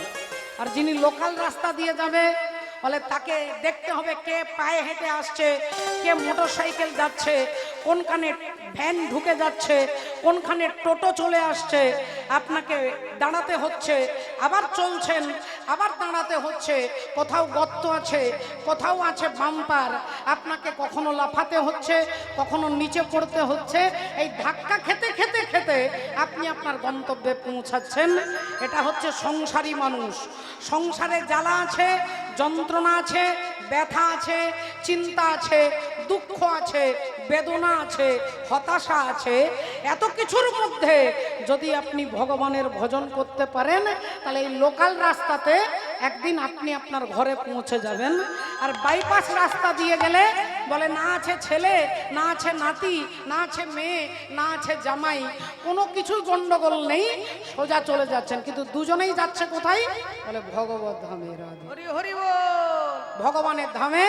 আর যিনি লোকাল রাস্তা দিয়ে যাবে বলে তাকে দেখতে হবে কে পায়ে হেঁটে আসছে, কে মোটর সাইকেল যাচ্ছে, কোনখানে ভ্যান ঢুকে যাচ্ছে, কোনখানে টোটো চলে আসছে। আপনাকে দাঁড়াতে হচ্ছে, আবার চলছেন, আবার দাঁড়াতে হচ্ছে। কোথাও গর্ত আছে, কোথাও আছে বাম্পার, আপনাকে কখনো লাফাতে হচ্ছে, কখনো নিচে পড়তে হচ্ছে। এই ধাক্কা খেতে খেতে খেতে আপনি আপনার গন্তব্যে পৌঁছাচ্ছেন। এটা হচ্ছে সংসারী মানুষ। সংসারে জ্বালা আছে, যন্ত্রণা আছে, ব্যথা আছে, চিন্তা আছে, দুঃখ আছে, বেদনা আছে, হতাশা আছে। এত কিছুর মধ্যে যদি আপনি ভগবানের ভজন করতে পারেন, তাহলে এই লোকাল রাস্তাতে একদিন আপনি আপনার ঘরে পৌঁছে যাবেন। আর বাইপাস রাস্তা দিয়ে গেলে বলে না আছে ছেলে, না আছে নাতি, না আছে মেয়ে, না আছে জামাই, কোনো কিছুই গন্ডগোল নেই, সোজা চলে যাচ্ছেন। কিন্তু দুজনেই যাচ্ছে কোথায়? বলে ভগবত ধামে, রাধে হরি হরি বল। ভগবানের ধামে।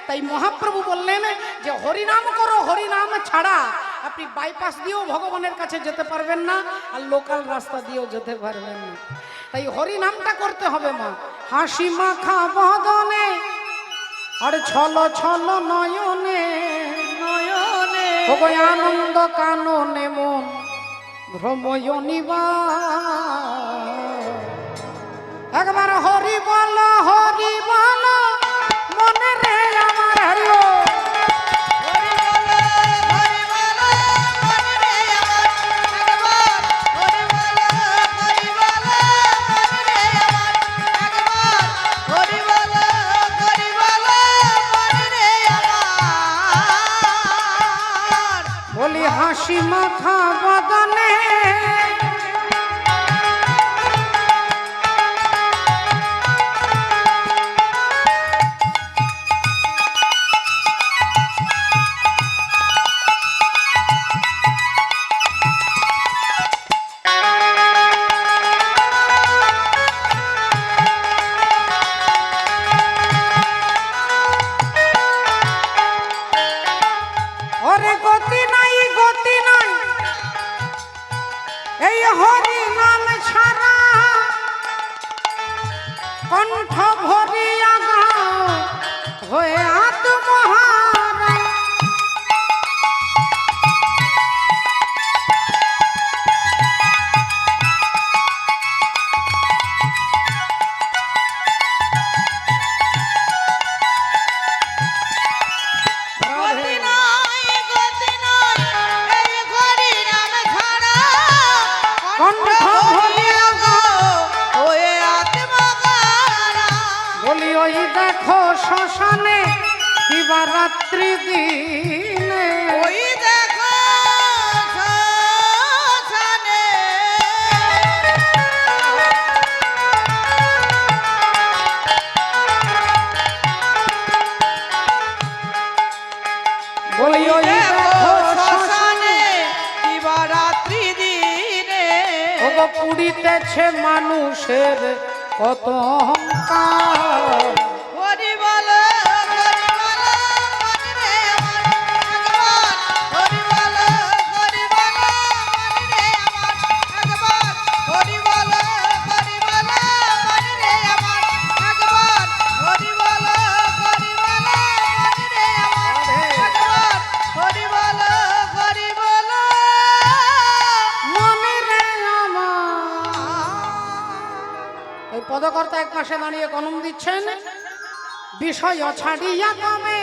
তাই মহাপ্রভু বললেন যে হরিনাম করো, হরিনাম ছাড়া আপনি বাইপাস দিয়েও ভগবানের কাছে যেতে পারবেন না, আর লোকাল রাস্তা দিয়েও যেতে পারবেন না। তাই হরিনামটা করতে হবে মা। হাসি মাখা বদনে আর ছল ছল নয়নে, নয়নে ওগো আনন্দ কাননে মন ভ্রময়নিবা। একবার হরি বল, হরি বল মনে রে আমার, হরি বল। হরি বল, হরি বল মনে রে আমার। একবার হরি বল, হরি বল মনে রে আমার। একবার হরি বল, হরি বল মনে রে আমার। বলি হাসি মাখা বদনে ওরে গতি নাই, গতি নাই এই হরি নাম ছাড়া, কণ্ঠ ভরিয়া গাও হয়ে আত্মহারা। গতি নাই, গতি নাই এই হরি নাম ছাড়া, কণ্ঠ ভরিয়া গাও হয়ে আত্মহারা। বলি ওই দেখো শ্মশানে কিবা রাত্রি দিনে, ওই দেখো শ্মশানে বলি ওই দেখো শ্মশানে কিবা রাত্রি দিনে ওগো পুড়িতেছে মানুষের কত অহংকার। হরি বল, হরি বল মনে রে আমার। একবার হরি বল, হরি বল মনে রে আমার। একবার হরি বল, হরি বল মনে রে আমার। একবার হরি বল, হরি বল মনে রে আমার। একবার হরি বল, হরি বল মনে রে আমার। ওই পদকর্তা এক পাশে দাঁড়িয়ে কলম দিচ্ছেন, বিষয় ছাড়িয়া কবে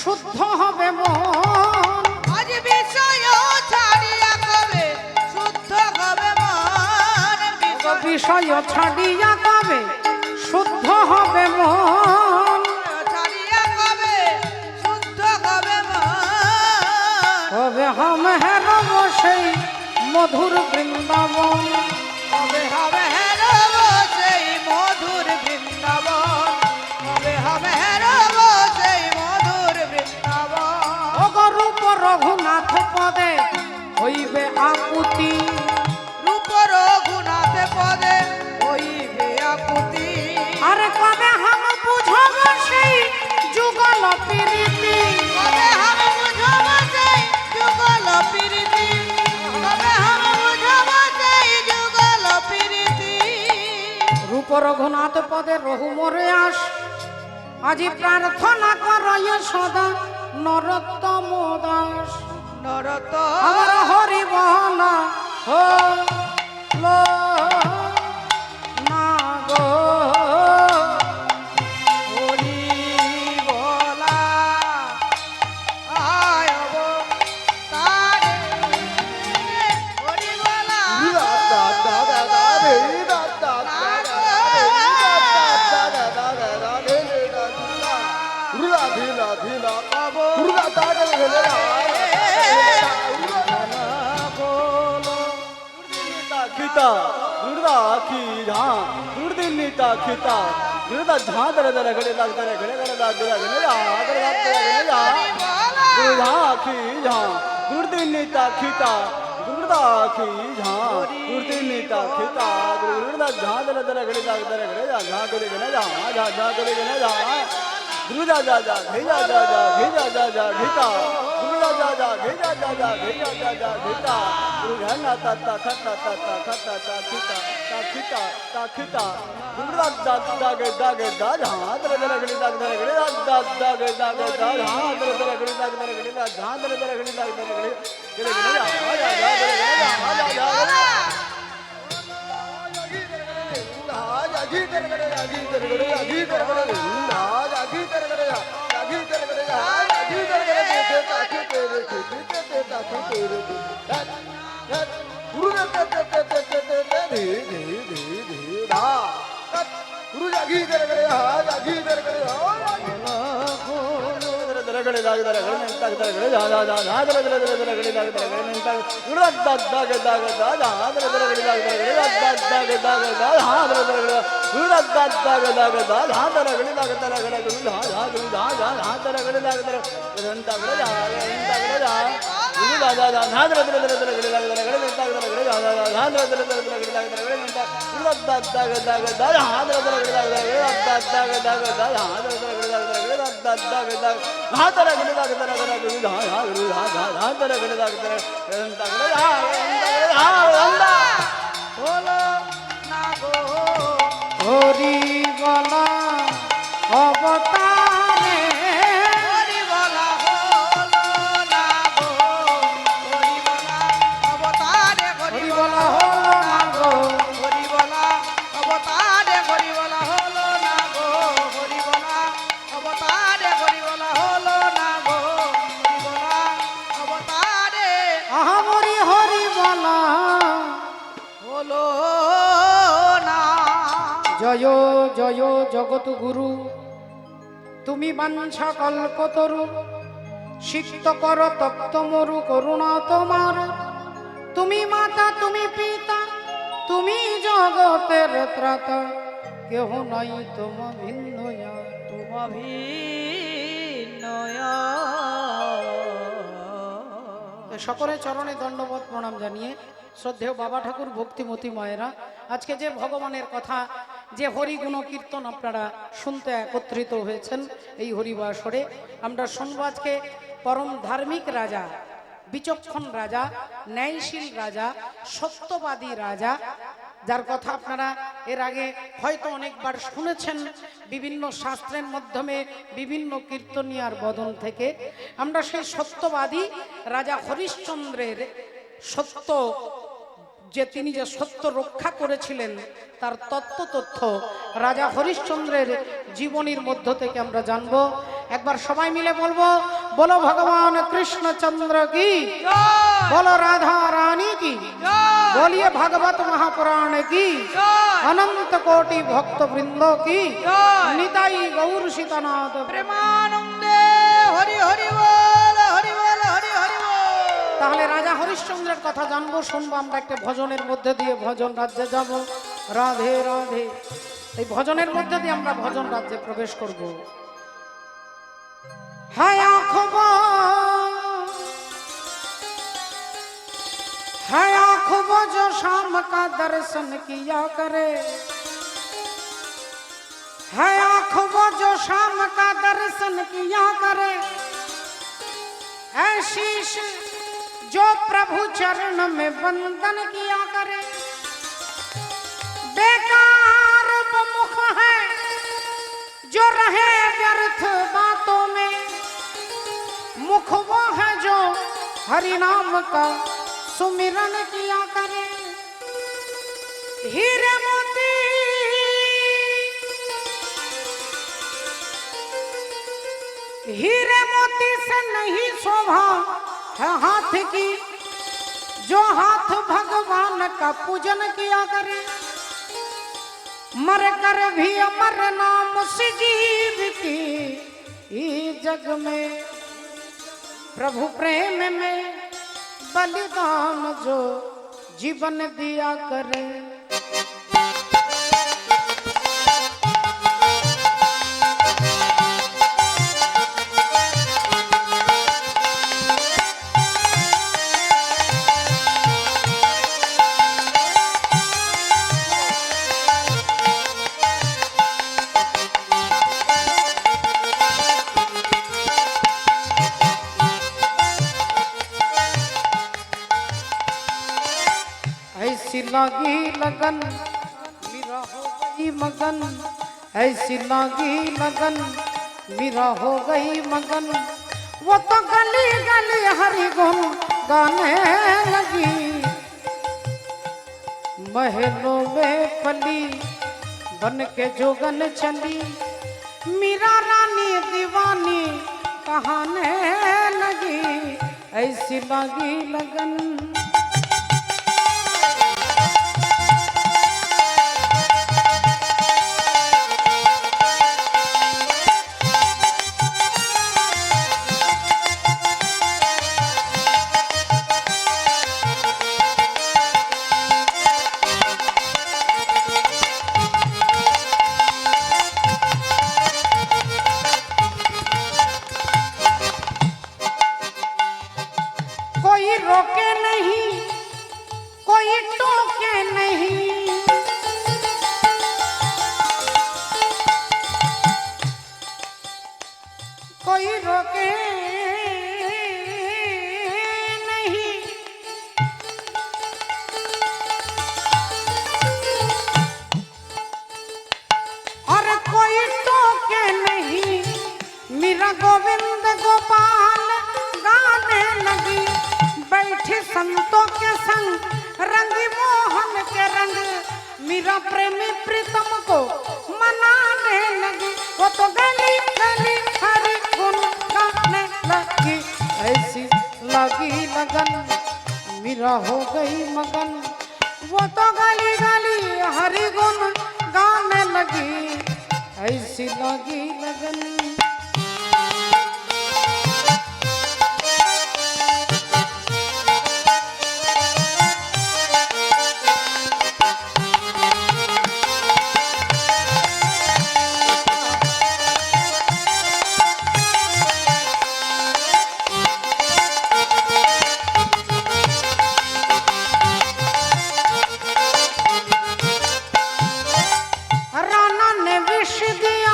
শুদ্ধ হবে মন। আজ বিষয় ছাড়িয়া কবে শুদ্ধ হবে মন। বিষয় ছাড়িয়া কবে শুদ্ধ হবে মন। ছাড়িয়া কবে শুদ্ধ হবে মন। কবে হম হেরব সেই মধুর বৃন্দাবন। কবে হবে হেরব সেই মধুর বৃন্দাবন। কবে হবে হেরব সেই মধুর বৃন্দাবন। অগরূপ রঘুনাথ পদে হইবে আকুতি। রূপ রঘুনাথ পদে হইবে আকুতি। আরে কবে হাম বুঝব সেই যুগল প্রীতি। কবে হাম বুঝব সেই যুগল প্রীতি। কবে হাম বুঝব সেই যুগল প্রীতি। রূপ রঘুনাথ পদে রঘু মরে আস, আজি প্রার্থনা করয় সদা নরোত্তম দাস নরত আমার হরি বলা হলো না গো হরি বলা আয়ব তারে হরি বলা হরি বলা অবতারে হরি বলা হলো না গো হরি বলা অবতারে হরি বলা হলো না গো হরি বলা অবতারে হরি বলা হলো না গো হরি বলা অবতারে হরি বলা হলো না গো হরি বলা অবতারে আহামরি হরি বলা হলো না জয় জয় জগৎ গুরু তুমি বাঞ্ছা কল্পতরু সিক্ত কর তপ্তমরু করুণা তোমার তুমি মাতা তুমি পিতা তুমি জগতের ত্রাতা কেহ নাই তোম ভিন্ন তোমা ভিন্নয় সকলের চরণে দণ্ডবত প্রণাম জানিয়ে শ্রদ্ধেয় বাবা ঠাকুর ভক্তিমতী মায়েরা আজকে যে ভগবানের কথা যে হরি গুণ কীর্তন আপনারা শুনতে একত্রিত হয়েছেন এই হরিবাসরে আমরা শুনবো আজকে পরম ধার্মিক রাজা বিচক্ষণ রাজা ন্যায়শীল রাজা সত্যবাদী রাজা যার কথা আপনারা এর আগে হয়তো অনেকবার শুনেছেন বিভিন্ন শাস্ত্রের মাধ্যমে বিভিন্ন কীর্তনিয়ার বদন থেকে আমরা সেই সত্যবাদী রাজা হরিশ্চন্দ্রের সত্য যে তিনি যে সত্য রক্ষা করেছিলেন তার তথ্য রাজা হরিশ্চন্দ্রের জীবনীর মধ্য থেকে আমরা জানবো একবার সবাই মিলে বলবো বলো ভগবান কৃষ্ণচন্দ্র কি বলো রাধা রানী কি बोलिए भागवत महापुराण की अनंत कोटि भक्त वृंदो की निताई गौर सीतानाथ প্রেমানন্দে হরি হরি বল হরি বল হরি হরি বল তাহলে রাজা হরিশ্চন্দ্রের কথা জানবো শুনবো আমরা একটা ভজনের মধ্যে দিয়ে ভজন রাজ্যে যাব রাধে রাধে এই ভজনের মধ্যে দিয়ে আমরা ভজন রাজ্যে প্রবেশ করব হায়া খবর है आँखों जो शाम का दर्शन किया करे है आँखों जो शाम का दर्शन किया करे शीश जो प्रभु चरण में वंदन किया करे बेकार वो मुख है जो रहे व्यर्थ बातों में मुख वो है जो हरि नाम का सुमिरन किया करे। हीरे मोती हीरे मोती से नहीं शोभा है हाथ की, जो हाथ भगवान का पूजन किया करे। मर कर भी अमर नाम से जीव की जग में, प्रभु प्रेम में बलिदान जो जीवन दिया करे। ऐसी लागी लगन मेरा हो गई मगन, ऐसी लागी लगन मेरा हो गई मगन। वो तो गली गली हरि गुण गाने लगी, महलों में पली बन के जोगन चली। मीरा रानी दीवानी कहाने लगी, ऐसी लागी लगन। कोई रोके नहीं, कोई टोके नहीं, कोई रोके नहीं, और कोई टोके नहीं। मेरा गोविंद गोपाल गाने लगी, बैठी संतों के संग रंगी मोहन के रंग। मेरा प्रेमी प्रीतम को मनाने लगी, वो तो गली गली हरि गुण गाने लगी। ऐसी लगी लगन मेरा हो गई मगन, वो तो गली गली हरि गुण गाने लगी। ऐसी लगी लगन। राणा ने विष दिया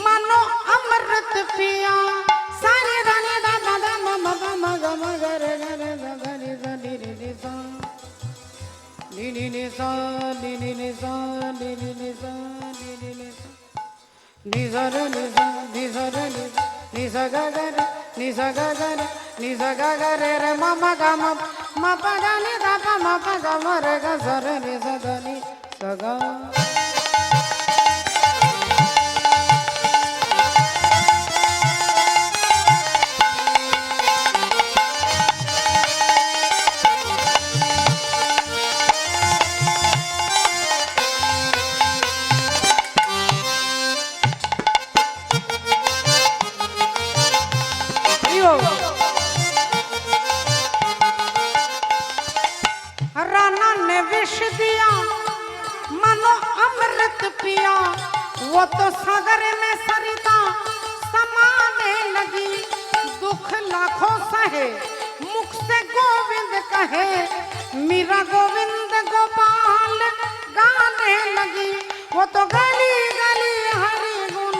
मानो अमृत पिया। सारे रानी दा दा दा म म ग म ग म ग रे ग रे ग ग रे ग नी नी नी सा नी नी नी सा नी नी नी सा नी नी नी सा नी नी नी सा नी सा रे नी सा नी सा रे नी सा ग ग रे नी सा ग ग रे नी सा ग ग रे रे म म ग म प ग नी दा प म प ग म रे ग सा रे नी सा ग नी सा ग। राणा ने विष दिया मानो अमृत पिया, वो तो सागर में सरिता समाने लगी। दुख लाखों सहे मुख से गोविंद कहे, मेरा गोविंद गोपाल गाने लगी। वो तो गली गली हरि गुण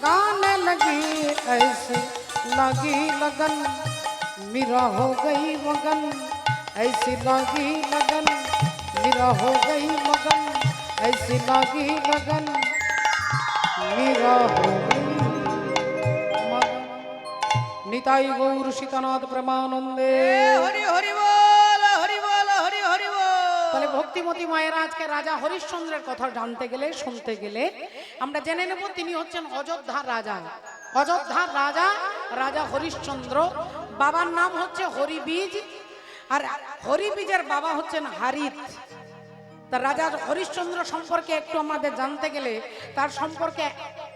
गाने लगी। ऐसे लगी लगन मेरा हो गई मगन, ऐसी लगी लगन मेरा हो गई मगन, ऐसी लगी लगन নিরহ নিতাই গৌর সীতানাথ প্রেমানন্দে। হরি হরি বল, হরি বল, হরি হরি বল। তাহলে ভক্তিমতী মায়েরা আজকে রাজা হরিশ্চন্দ্রের কথা জানতে গেলে, শুনতে গেলে আমরা জেনে নেব তিনি হচ্ছেন অযোধ্যার রাজা। অযোধ্যার রাজা রাজা হরিশ্চন্দ্র। বাবার নাম হচ্ছে হরিবীজ, আর হরিবীজের বাবা হচ্ছেন হারিত। তা রাজা হরিশ্চন্দ্র সম্পর্কে একটু আমাদের জানতে গেলে তার সম্পর্কে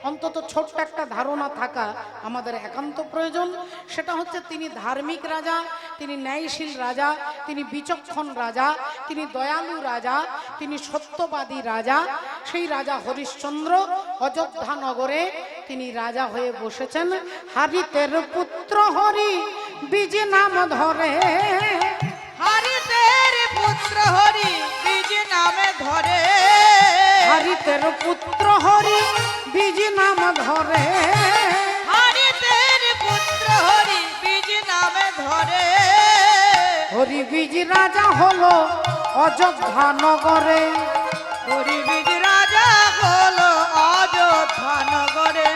অন্তত ছোট্ট একটা ধারণা থাকা আমাদের একান্ত প্রয়োজন। সেটা হচ্ছে তিনি ধার্মিক রাজা, তিনি ন্যায়শীল রাজা, তিনি বিচক্ষণ রাজা, তিনি দয়ালু রাজা, তিনি সত্যবাদী রাজা। সেই রাজা হরিশ্চন্দ্র অযোধ্যা নগরে তিনি রাজা হয়ে বসেছেন। হারিতের পুত্র হরি বীজ নাম ধরে, হারিতের পুত্র হরি বীজ নামে ধরে, হারিতের পুত্র হরি বীজ নাম ধরে, হারিতের পুত্র হরি বীজ নামে ধরে। হরি বীজ রাজা হলো অযোধ্যা নগরে। হরি বীজ রাজা হলো অযোধ্যা নগরে,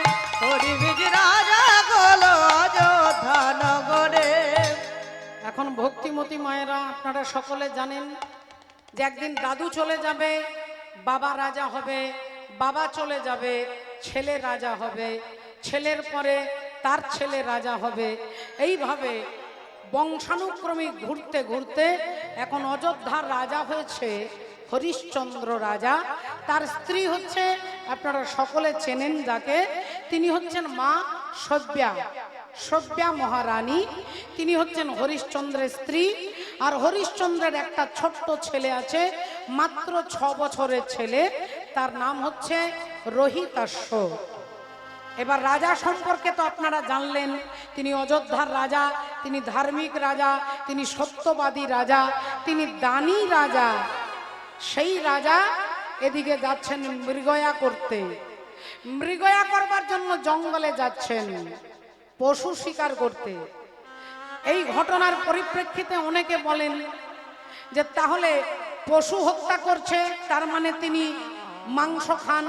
হরি বীজ রাজা হলো অযোধ্যা নগরে। এখন ভক্তিমতী মায়েরা আপনারা সকলে জানেন যে একদিন দাদু চলে যাবে, বাবা রাজা হবে, বাবা চলে যাবে, ছেলে রাজা হবে, ছেলের পরে তার ছেলে রাজা হবে। এইভাবে বংশানুক্রমিক ঘুরতে ঘুরতে এখন অযোধ্যার রাজা হয়েছে হরিশ্চন্দ্র রাজা। তার স্ত্রী হচ্ছে, আপনারা সকলে চেনেন যাকে, তিনি হচ্ছেন মা সব্যা, সব্যা মহারানী। তিনি হচ্ছেন হরিশ্চন্দ্রের স্ত্রী। আর হরিশ্চন্দ্রের একটা ছোট্ট ছেলে আছে, মাত্র 6 বছরের ছেলে, তার নাম হচ্ছে রোহিতাশ্ব। এবার রাজা সম্পর্কে তো আপনারা জানলেন, তিনি অযোধ্যার রাজা, তিনি ধার্মিক রাজা, তিনি সত্যবাদী রাজা, তিনি দানী রাজা। সেই রাজা এদিকে যাচ্ছেন মৃগয়া করতে, মৃগয়া করবার জন্য জঙ্গলে যাচ্ছেন পশু শিকার করতে। এই ঘটনার পরিপ্রেক্ষিতে অনেকে বলেন যে তাহলে পশু হত্যা করছে, তার মানে তিনি মাংস খান,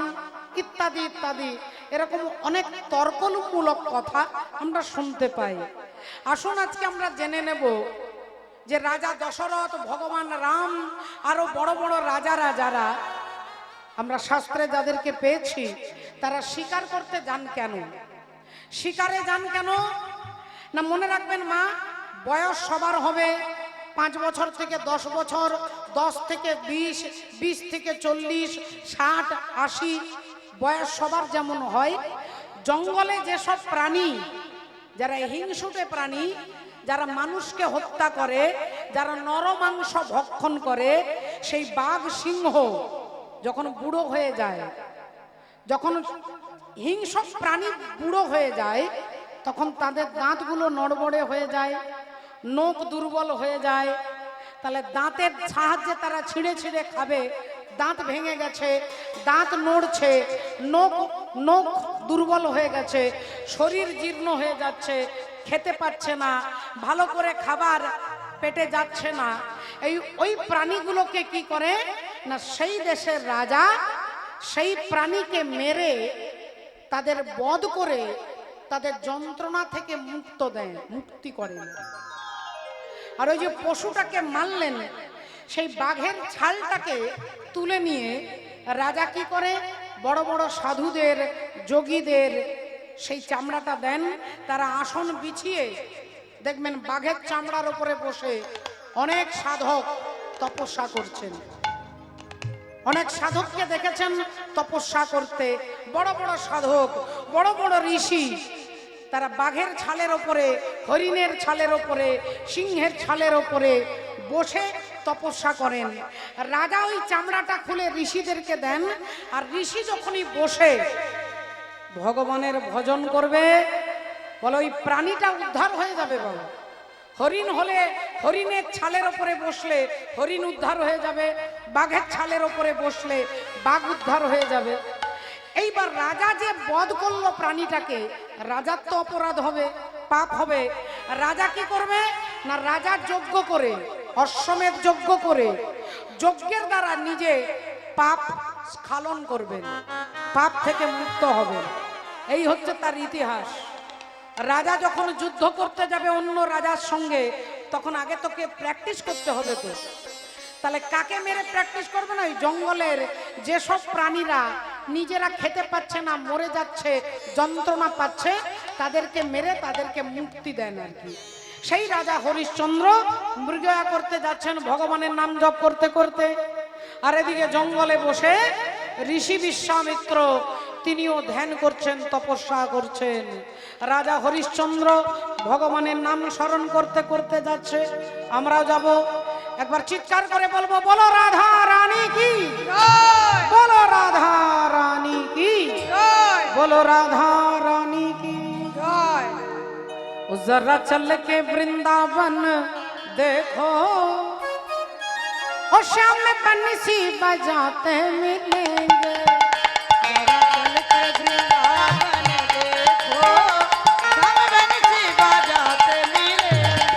ইত্যাদি ইত্যাদি। এরকম অনেক তর্কমূলক কথা আমরা শুনতে পাই। আসুন আজকে আমরা জেনে নেব যে রাজা দশরথ, ভগবান রাম, আরো বড় বড় রাজারা যারা আমরা শাস্ত্রে যাদেরকে পেয়েছি, তারা শিকার করতে যান কেন, শিকারে যান কেন না? মনে রাখবেন মা, বয়স সবার হবে 5 বছর থেকে 10 বছর, 10 থেকে 20, 20 থেকে 40, 60, 80 বয়স সবার যেমন হয়। জঙ্গলে যেসব প্রাণী, যারা হিংসুটে প্রাণী, যারা মানুষকে হত্যা করে, যারা নরমাংস ভক্ষণ করে, সেই বাঘ সিংহ যখন বুড়ো হয়ে যায়, যখন হিংস্র প্রাণী বুড়ো হয়ে যায়, তখন তাদের দাঁতগুলো নড়বড়ে হয়ে যায়, নখ দুর্বল হয়ে যায়। তাহলে দাঁতের সাহায্যে তারা ছিঁড়ে ছিঁড়ে খাবে। দাঁত ভেঙে গেছে, দাঁত নড়ছে, নখ দুর্বল হয়ে গেছে, শরীর জীর্ণ হয়ে যাচ্ছে, খেতে পাচ্ছে না, ভালো করে খাবার পেটে যাচ্ছে না। ওই প্রাণীগুলোকে কি করে না, সেই দেশের রাজা সেই প্রাণীকে মেরে তাদের বধ করে তাদের যন্ত্রণা থেকে মুক্তি করেন। আর ওই যে পশুটাকে মারলেন, সেই বাঘের ছালটাকে তুলে নিয়ে রাজা কি করে, বড় বড় সাধুদের, যোগীদের সেই চামড়াটা দেন। তারা আসন বিছিয়ে দেখবেন বাঘের চামড়ার উপরে বসে অনেক সাধক তপস্যা করছেন। অনেক সাধককে দেখেছেন তপস্যা করতে, বড় বড় সাধক, বড় বড় ঋষি, তারা বাঘের ছালের ওপরে, হরিণের ছালের ওপরে, সিংহের ছালের ওপরে বসে তপস্যা করেন। রাজা ওই চামড়াটা খুলে ঋষিদেরকে দেন। আর ঋষি যখনই বসে ভগবানের ভজন করবে, বলে ওই প্রাণীটা উদ্ধার হয়ে যাবে। বলো, হরিণ হলে হরিণের ছালের ওপরে বসলে হরিণ উদ্ধার হয়ে যাবে, বাঘের ছালের ওপরে বসলে বাঘ উদ্ধার হয়ে যাবে। এইবার রাজা যে বধ করলো প্রাণীটাকে, রাজার তো অপরাধ হবে, পাপ হবে। রাজা কি করবে না, রাজা যজ্ঞ করে, অশ্বমেধ যজ্ঞ করে, যজ্ঞের দ্বারা নিজে পাপ স্খলন করবেন, পাপ থেকে মুক্ত হবে। এই হচ্ছে তার ইতিহাস। রাজা যখন যুদ্ধ করতে যাবে অন্য রাজার সঙ্গে, তখন আগে তোকে প্র্যাকটিস করতে হবে। তো তাহলে কাকে মেরে প্র্যাকটিস করবে না? ওই জঙ্গলের যেসব প্রাণীরা নিজেরা খেতে পাচ্ছে না, মরে যাচ্ছে, যন্ত্রণা পাচ্ছে, তাদেরকে মেরে তাদেরকে মুক্তি দেন আর কি। সেই রাজা হরিশ্চন্দ্র মৃগয়া করতে যাচ্ছেন ভগবানের নাম জপ করতে করতে, আর এদিকে জঙ্গলে বসে ঋষি বিশ্বামিত্র তিনিও ধ্যান করছেন, তপস্যা করছেন। রাজা হরিশ্চন্দ্র ভগবানের নাম স্মরণ করতে করতে যাচ্ছে। আমরাও যাব, একবার চিৎকার করে বলবো, বলো রাধা রানী কি জয়, বলো রাধা রানী কি জয়, বলো রাধা রানী কি জয়। जरा चल के वृंदावन देखो, और शाम में बंसी बजाते मिलेंगे। जरा चल के वृंदावन देखो, सब बंसी बजाते मिलेंगे।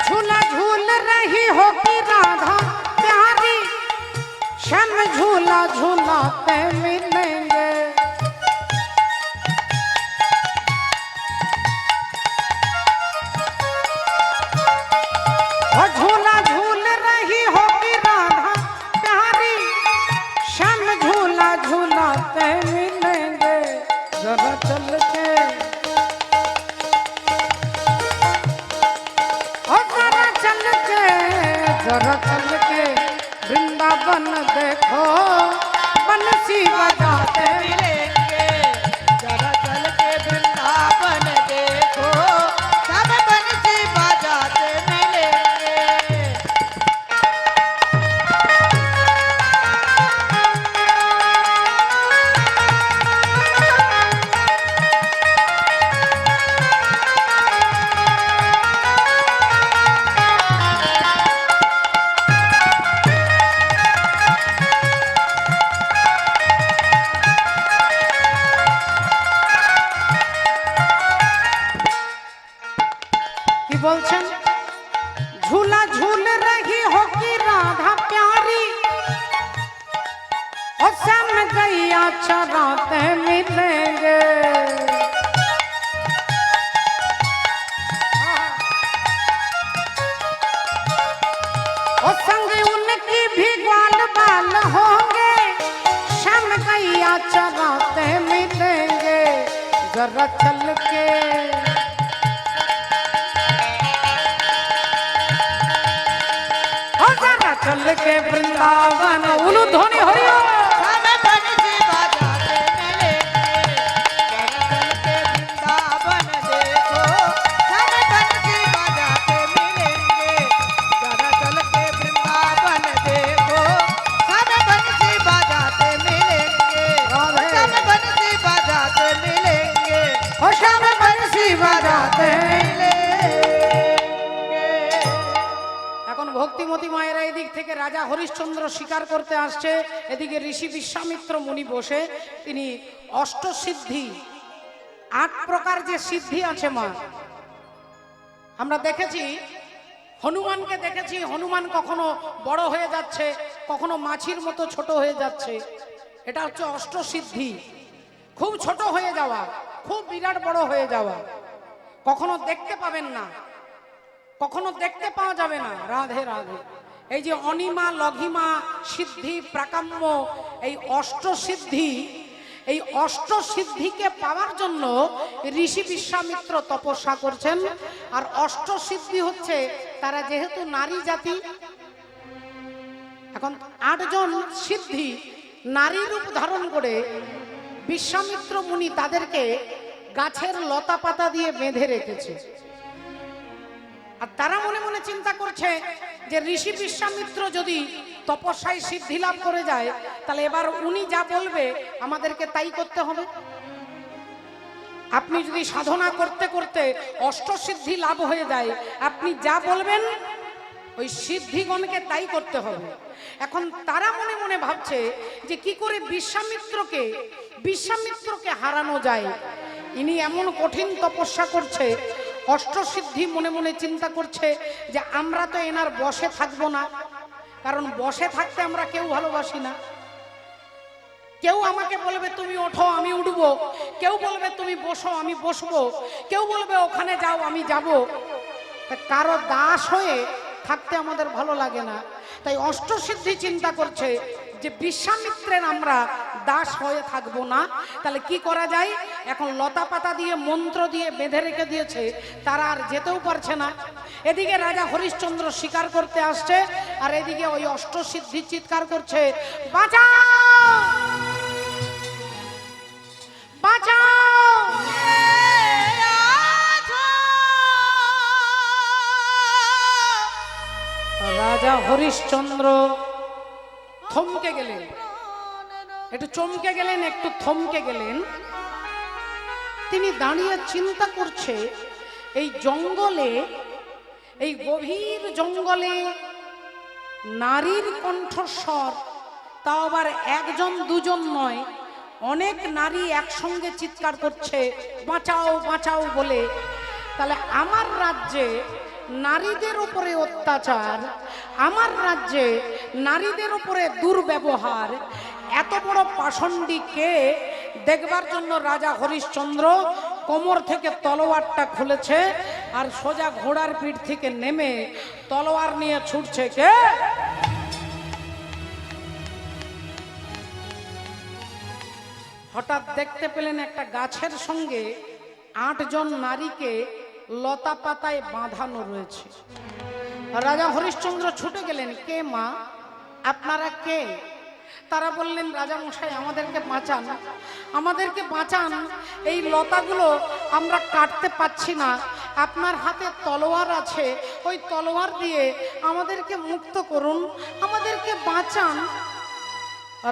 झूला झूल रही हो कि राधा प्यारी, श्याम झूला झूलाते मिलेंगे। और झूला झूल रही हो कि राधा प्यारी, श्याम झूला झूलाते मिलेंगे। जरा चल के, और जरा चल के वृंदावन देखो, बंसी बजाते मिलेंगे। जरा चल के वृंदावन देखो, सब बंसी बजाते मिलेंगे। কি বলছেন? झूला झूल रही हो कि राधा प्यारी, और श्याम गैया चराते मिलेंगे। और संग उनकी भी ग्वाल बाल होंगे, श्याम गैया चराते मिलेंगे। जरा चल के, चल के वृंदावन, उलू ध्वनि हरिओ, सब बंसी बजाते मिलेंगे। जरा चल के वृंदावन देखो, सब बंसी बजाते मिलेंगे। जरा चल के वृंदावन देखो, सब बंसी बजाते मिलेंगे। सब बंसी बजाते मिलेंगे। और श्याम बंसी बजाते। এখন ভক্তিমতী মায়েরা এদিক থেকে রাজা হরিশ্চন্দ্র শিকার করতে আসছে, এদিকে ঋষি বিশ্বামিত্র মুনি বসে তিনি অষ্টসিদ্ধি, ৮ প্রকার যে সিদ্ধি আছে মা, আমরা দেখেছি, হনুমানকে দেখেছি, হনুমান কখনো বড় হয়ে যাচ্ছে, কখনো মাছির মতো ছোট হয়ে যাচ্ছে। এটা হচ্ছে অষ্টসিদ্ধি। খুব ছোট হয়ে যাওয়া, খুব বিরাট বড় হয়ে যাওয়া, কখনো দেখতে পাবেন না, কখনো দেখতে পাওয়া যাবে না। রাধে রাধে। এই যে অনিমা, লঘিমা, সিদ্ধি, প্রাকাম্য, এই অষ্টসিদ্ধি, এই অষ্টসিদ্ধিকে পাওয়ার জন্য ঋষি বিশ্বামিত্র তপস্যা করছেন। আর অষ্টসিদ্ধি হচ্ছে, তারা যেহেতু নারী জাতি, এখন ৮ জন সিদ্ধি নারী রূপ ধারণ করে বিশ্বামিত্র মুনি তাদেরকে গাছের লতা পাতা দিয়ে বেঁধে রেখেছে। আর তারা মনে মনে চিন্তা করছে যে ঋষি বিশ্বামিত্র যদি তপস্যায় সিদ্ধি লাভ করে যায়, তাহলে এবার উনি যা বলবে আমাদেরকে তাই করতে হবে। আপনি যদি সাধনা করতে করতে অষ্টসিদ্ধি লাভ হয়ে যায়, আপনি যা বলবেন ওই সিদ্ধিগণকে তাই করতে হবে। এখন তারা মনে মনে ভাবছে যে কি করে বিশ্বামিত্রকে হারানো যায়। ইনি এমন কঠিন তপস্যা করছে, অষ্টসিদ্ধি মনে মনে চিন্তা করছে যে আমরা তো এনার বশে থাকবো না, কারণ বশে থাকতে আমরা কেউ ভালোবাসি না। কেউ আমাকে বলবে তুমি ওঠো, আমি উঠবো। কেউ বলবে তুমি বসো, আমি বসবো। কেউ বলবে ওখানে যাও, আমি যাব। কারো দাস হয়ে থাকতে আমাদের ভালো লাগে না। তাই অষ্টসিদ্ধি চিন্তা করছে যে বিশ্বামিত্রের আমরা দাস হয়ে থাকবো না। তাহলে কি করা যায়? এখন লতা পাতা দিয়ে মন্ত্র দিয়ে বেঁধে রেখে দিয়েছে, তারা আর যেতেও পারছে না। এদিকে রাজা হরিশ্চন্দ্র শিকার করতে আসছে, আর এদিকে ওই অষ্টসিদ্ধি চিৎকার করছে, বাঁচাও বাঁচাও। রাজা হরিশ্চন্দ্র থমকে গেলেন, একটু চমকে গেলেন, একটু থমকে গেলেন। তিনি দাঁড়িয়ে চিন্তা করছে, এই জঙ্গলে, এই গভীর জঙ্গলে নারীর কণ্ঠস্বর, তাও আবার একজন দুজন নয়, অনেক নারী একসঙ্গে চিৎকার করছে বাঁচাও বাঁচাও বলে। তাহলে আমার রাজ্যে নারীদের উপরে অত্যাচার, আমার রাজ্যে নারীদের উপরে দুর্ব্যবহার, এত বড় পাষণ্ডীকে দেখবার জন্য রাজা হরিশ্চন্দ্র কোমর থেকে তলোয়ারটা খুলেছে, আর সোজা ঘোড়ার পিঠ থেকে নেমে তলোয়ার নিয়ে ছুটছে। কে? হঠাৎ দেখতে পেলেন একটা গাছের সঙ্গে 8 জন নারীকে লতা পাতায় বাঁধানো রয়েছে। রাজা হরিশ্চন্দ্র ছুটে গেলেন, কে মা, আপনারা কে? তারা বললেন, রাজা মশাই আমাদেরকে বাঁচান, আমাদেরকে বাঁচান, এই লতাগুলো আমরা কাটতে পাচ্ছি না, আপনার হাতে তলোয়ার আছে, ওই তলোয়ার দিয়ে আমাদেরকে মুক্ত করুন, আমাদেরকে বাঁচান।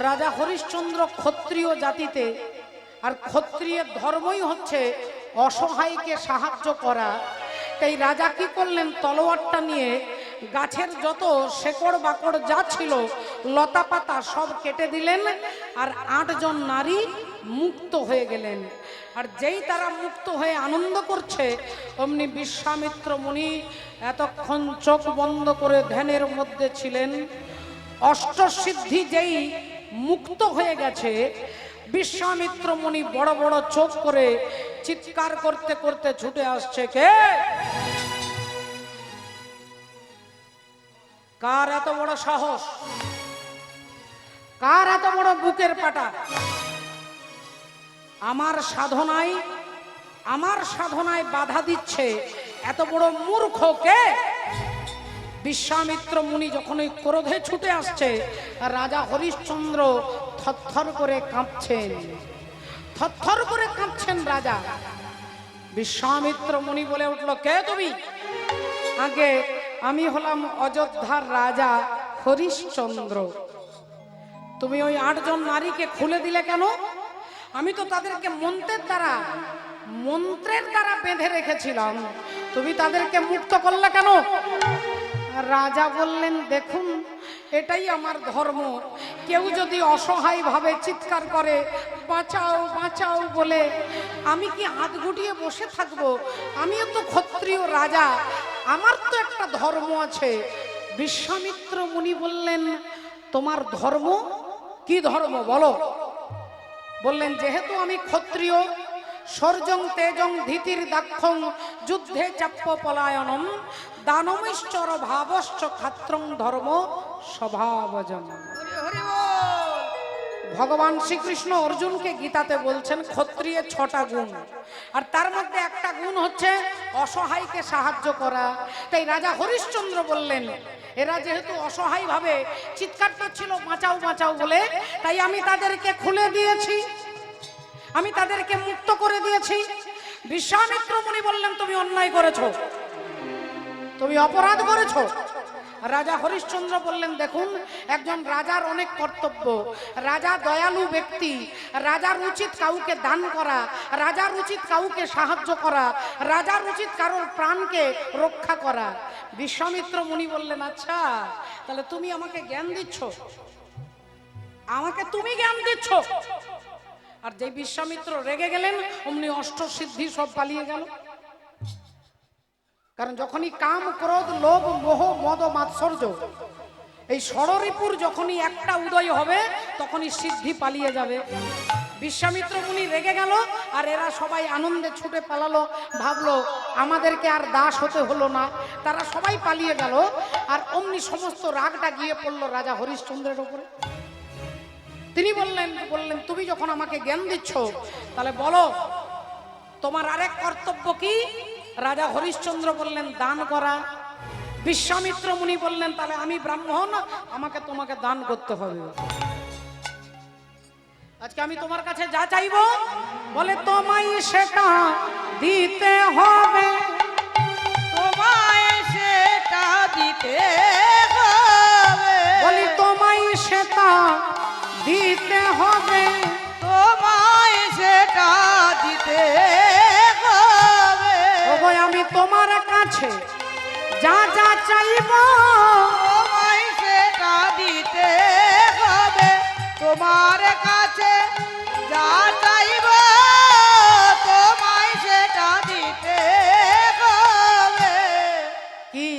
রাজা হরিশ্চন্দ্র ক্ষত্রিয় জাতিতে, আর ক্ষত্রিয়ের ধর্মই হচ্ছে অসহায়কে সাহায্য করা। তাই রাজা কি করলেন, তলোয়ারটা নিয়ে গাছের যত শেকড় বাকড় যা ছিল, লতা পাতা সব কেটে দিলেন, আর 8 জন নারী মুক্ত হয়ে গেলেন। আর যেই তারা মুক্ত হয়ে আনন্দ করছে, অমনি বিশ্বামিত্র মুনি এতক্ষণ চোখ বন্ধ করে ধ্যানের মধ্যে ছিলেন। অষ্টসিদ্ধি যেই মুক্ত হয়ে গেছে, বিশ্বামিত্র মুনি বড় বড় চোখ করে চিৎকার করতে করতে ছুটে আসছে। কে? কার এত বড় সাহস, কার এত বড় বুকের পাটা? আমার সাধনায় বাধা দিচ্ছে এত বড় মূর্খ কে? বিশ্বামিত্র মুনি যখন ওই ক্রোধে ছুটে আসছে, রাজা হরিশ্চন্দ্র থরথর করে কাঁপছেন, থরথর করে কাঁপছেন রাজা। বিশ্বামিত্র মুনি বলে উঠল, কে তুমি? আগে আমি হলাম অযোধ্যার রাজা হরিশ্চন্দ্র। তুমি ওই 8 জন নারীকে খুলে দিলে কেন? আমি তো তাদেরকে মন্ত্রের দ্বারা বেঁধে রেখেছিলাম, তুমি তাদেরকে মুক্ত করলে কেন? রাজা বললেন, দেখুন এটাই আমার ধর্ম। কেউ যদি অসহায় ভাবে চিৎকার করে বাঁচাও বাঁচাও বলে, আমি কি হাত গুটিয়ে বসে থাকবো? আমিও তো ক্ষত্রিয় রাজা, আমার তো একটা ধর্ম আছে। বিশ্বামিত্র মুনি বললেন, তোমার ধর্ম কি ধর্ম বলো? বললেন, যেহেতু আমি ক্ষত্রিয়, সর্জং তেজং ধীতির দাক্ষং যুদ্ধে চাপ্য পলায়নম দানমৈশ্চর ভাবশ্চ ক্ষাত্রং ধর্ম স্বভাবজম। ভগবান শ্রীকৃষ্ণ অর্জুনকে গীতাতে বলছেন ক্ষত্রিয়ের 6টা গুণ, আর তার মধ্যে একটা গুণ হচ্ছে অসহায়কে সাহায্য করা। তাই রাজা হরিশ্চন্দ্র বললেন, এরা যেহেতু অসহায় ভাবে চিৎকার করছিল বাঁচাও বাঁচাও বলে, তাই আমি তাদেরকে খুলে দিয়েছি, আমি তাদেরকে মুক্ত করে দিয়েছি। বিশ্বামিত্র মুনি বললেন, তুমি অন্যায় করেছো, তুমি অপরাধ করেছো, রাজা হরিশ্চন্দ্র বললেন দেখুন, একজন রাজার অনেক কর্তব্য। রাজা দয়ালু ব্যক্তি, রাজার উচিত কাউকে দান করা, রাজার উচিত কাউকে সাহায্য করা, রাজার উচিত কারোর প্রাণকে রক্ষা করা। বিশ্বামিত্র মুনি বললেন আচ্ছা তাহলে তুমি আমাকে জ্ঞান দিচ্ছ, আমাকে তুমি জ্ঞান দিচ্ছ। আর যে বিশ্বামিত্র রেগে গেলেন অমনি অষ্টসিদ্ধি সব পালিয়ে গেল। কারণ যখনই কাম, ক্রোধ, লোভ, মোহ, মদ, মাৎসর্য এই ষড়রিপুর যখনই একটা উদয় হবে তখনই সিদ্ধি পালিয়ে যাবে। বিশ্বামিত্র মুনি রেগে গেল আর এরা সবাই আনন্দে ছুটে পালালো, ভাবলো আমাদেরকে আর দাস হতে হলো না। তারা সবাই পালিয়ে গেল আর অমনি সমস্ত রাগটা গিয়ে পড়লো রাজা হরিশ্চন্দ্রের উপরে। তিনি বললেন তুমি যখন আমাকে জ্ঞান দিচ্ছ তাহলে বলো তোমার আরেক কর্তব্য কি? রাজা হরিশ্চন্দ্র বললেন দান করা। বিশ্বামিত্র মুনি বললেন তাহলে আমি ব্রাহ্মণ, আমাকে তোমাকে দান করতে হবে। আজকে আমি তোমার কাছে যা চাইবো বলে তোমায় সেটা দিতে হবে, তোমায় সেটা দিতে হবে, বলি তোমায় সেটা দিতে হবে, তোমায় সেটা দিতে হবে। ওগো আমি তোমার কাছে যা যা চাইবো তোমায় সেটা দিতে হবে, তোমার কাছে যা চাইব তোমায় সেটা দিতে হবে। কি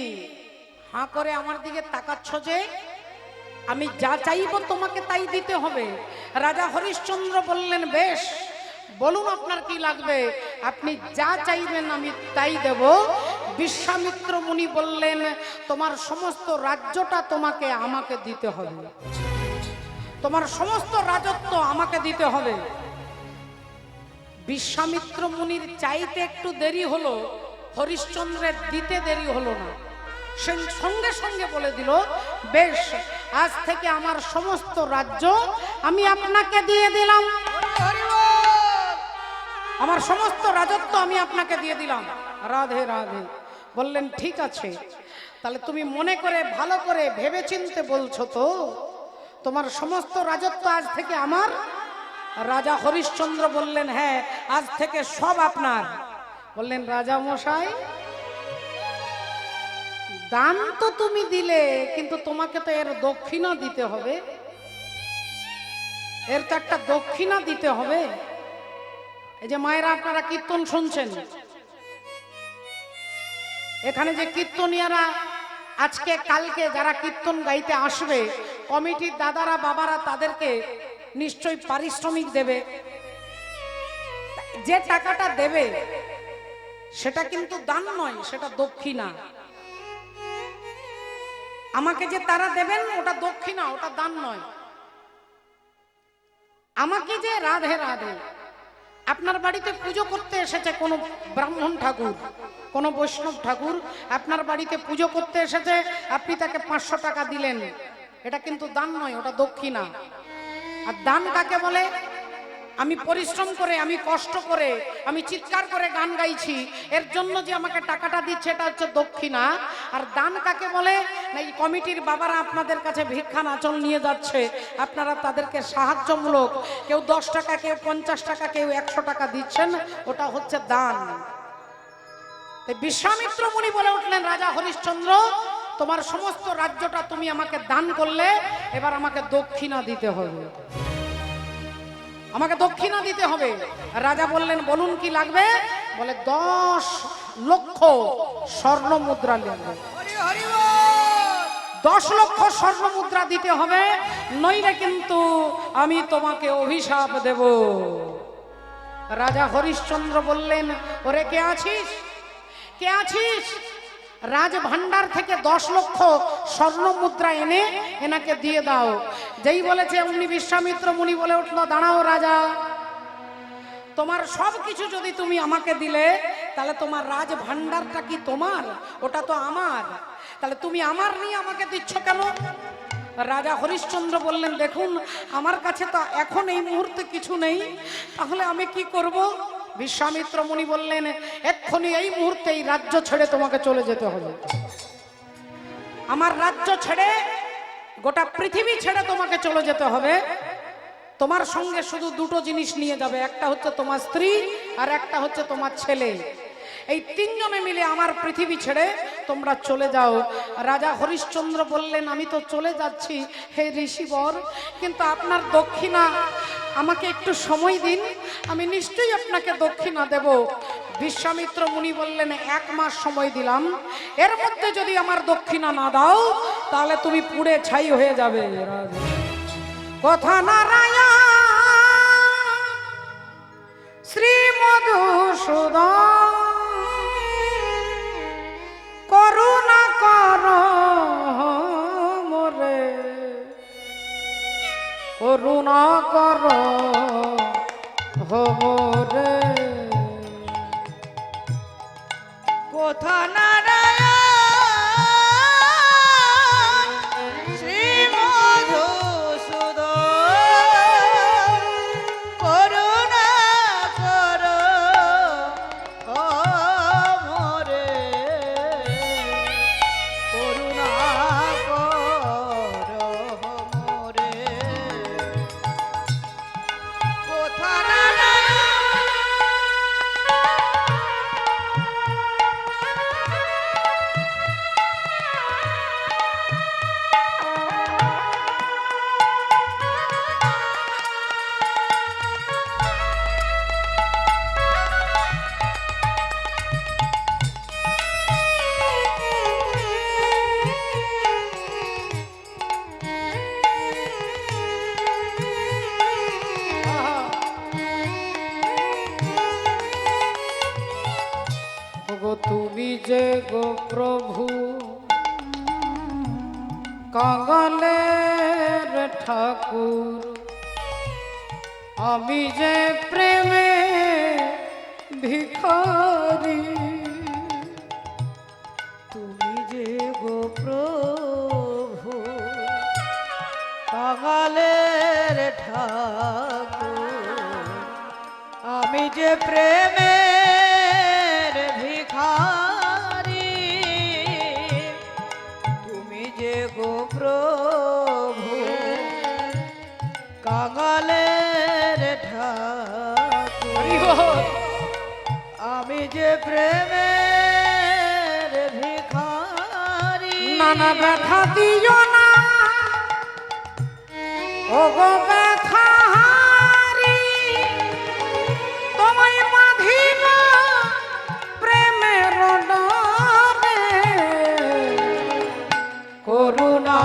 হাঁ করে আমার দিকে তাকাচ্ছ যে? আমি যা চাইবো তোমাকে তাই দিতে হবে। রাজা হরিশ্চন্দ্র বললেন বেশ, বলুন আপনার কি লাগবে, আপনি যা চাইবেন আমি তাই দেব। বিশ্বামিত্র মুনি বললেন তোমার সমস্ত রাজ্যটা তোমাকে আমাকে দিতে হবে, তোমার সমস্ত রাজত্ব আমাকে দিতে হবে। বিশ্বামিত্র মুনির চাইতে একটু দেরি হলো, হরিশ্চন্দ্রের দিতে দেরি হলো না। সে সঙ্গে সঙ্গে বলে দিল বেশ, আজ থেকে আমার সমস্ত রাজ্য আমি আপনাকে দিয়ে দিলাম, হরি বল। আমার সমস্ত রাজত্ব আমি আপনাকে দিয়ে দিলাম। রাধে রাধে। বললেন ঠিক আছে, তাহলে তুমি মনে করে ভালো করে ভেবেচিন্তে বলছো তো তোমার সমস্ত রাজত্ব আজ থেকে আমার? রাজা হরিশ্চন্দ্র বললেন হ্যাঁ আজ থেকে সব আপনার। বললেন রাজা মশাই দান তো তুমি দিলে কিন্তু তোমাকে তো এর দক্ষিণা দিতে হবে, এর তো একটা দক্ষিণা দিতে হবে। এই যে মায়েরা আপনারা কীর্তন শুনছেন, এখানে যে কীর্তনিয়ারা আজকে কালকে যারা কীর্তন গাইতে আসবে, কমিটির দাদারা বাবারা তাদেরকে নিশ্চয়ই পারিশ্রমিক দেবে। যে টাকাটা দেবে সেটা কিন্তু দান নয়, সেটা দক্ষিণা। আমাকে যে তারা দেবেন ওটা দক্ষিণা, ওটা দান নয়। আমাকে যে রাধে রাধে আপনার বাড়িতে পুজো করতে এসেছে কোনো ব্রাহ্মণ ঠাকুর, কোনো বৈষ্ণব ঠাকুর আপনার বাড়িতে পুজো করতে এসেছে, আপনি তাকে 500 টাকা দিলেন, এটা কিন্তু দান নয়, ওটা দক্ষিণা। আর দান কাকে বলে? আমি পরিশ্রম করে, আমি কষ্ট করে, আমি চিৎকার করে গান গাইছি, এর জন্য যে আমাকে টাকাটা দিচ্ছে এটা হচ্ছে দক্ষিণা। আর দান কাকে বলে? না এই কমিটির বাবারা আপনাদের কাছে ভিক্ষান আচল নিয়ে যাচ্ছে, আপনারা তাদেরকে সাহায্যমূলক কেউ 10 টাকা, কেউ 50 টাকা, কেউ 100 টাকা দিচ্ছেন, ওটা হচ্ছে দান। বিশ্বামিত্র মুনি বলে উঠলেন রাজা হরিশ্চন্দ্র তোমার সমস্ত রাজ্যটা তুমি আমাকে দান করলে, এবার আমাকে দক্ষিণা দিতে হবে, আমাকে দক্ষিণা দিতে হবে। রাজা বললেন বলুন কি লাগবে? বলে 10 লক্ষ স্বর্ণ মুদ্রা লাগবে। হরি হরি বল। 10 লক্ষ স্বর্ণ মুদ্রা দিতে হবে, নইলে কিন্তু আমি তোমাকে অভিশাপ দেব। রাজা হরিশ্চন্দ্র বললেন ওরে কে আছিস, কে আছিস? রাজ ভান্ডার থেকে 10 লক্ষ স্বর্ণ মুদ্রা এনে এনাকে দিয়ে দাও। যেই বলেছে অমনি বিশ্বামিত্র মুনি বলে উঠলো দাঁড়াও রাজা, তোমার সব কিছু যদি তুমি আমাকে দিলে তাহলে তোমার রাজ ভান্ডারটা কি তোমার? ওটা তো আমার, তাহলে তুমি আমার নিয়ে আমাকে দিচ্ছ কেন? রাজা হরিশ্চন্দ্র বললেন দেখুন আমার কাছে তো এখন এই মুহূর্তে কিছু নেই, তাহলে আমি কি করব? বিশ্বামিত্র মুনি বললেন এক্ষুনি এই মুহূর্তে এই রাজ্য ছেড়ে তোমাকে চলে যেতে হবে। আমার রাজ্য ছেড়ে গোটা পৃথিবী ছেড়ে তোমাকে চলে যেতে হবে। তোমার সঙ্গে শুধু দুটো জিনিস নিয়ে যাবে, একটা হচ্ছে তোমার স্ত্রী আর একটা হচ্ছে তোমার ছেলে। এই তিনজনে মিলে আমার পৃথিবী ছেড়ে তোমরা চলে যাও। রাজা হরিশ্চন্দ্র বললেন, আমি তো চলে যাচ্ছি হে ঋষিবর, কিন্তু আপনার দক্ষিণা আমাকে একটু সময় দিন, আমি নিশ্চয়ই আপনাকে দক্ষিণা দেব। বিশ্বামিত্র মুনি বললেন, 1 মাস সময় দিলাম, এর মধ্যে যদি আমার দক্ষিণা না দাও তাহলে তুমি পুড়ে ছাই হয়ে যাবে। কথা নারায়ণ শ্রী মধুসূদন করুণা কর মোরে, করুণা কর মোরে। কোথা নারায়ণ শ্রী মধুসূদন করুণা করো মোরে, করুণা করো মোরে। কোথা গো তুমি যে গো প্রভু কাঙালের ঠাকুর, আমি যে প্রেমে ভিখারি। তুমি যে গো প্রভু কাঙালের ঠাকুর, আমি যে প্রেমের ভিখারি। তুমি যে গো প্রভু কাঙালের ঠাকুর, আমি যে প্রেমের ভিখারি। নানা ব্যথা দিও না ও গো ব্যথাহারি, তোমায় বাঁধিল প্রেমের ডোরে, করুণা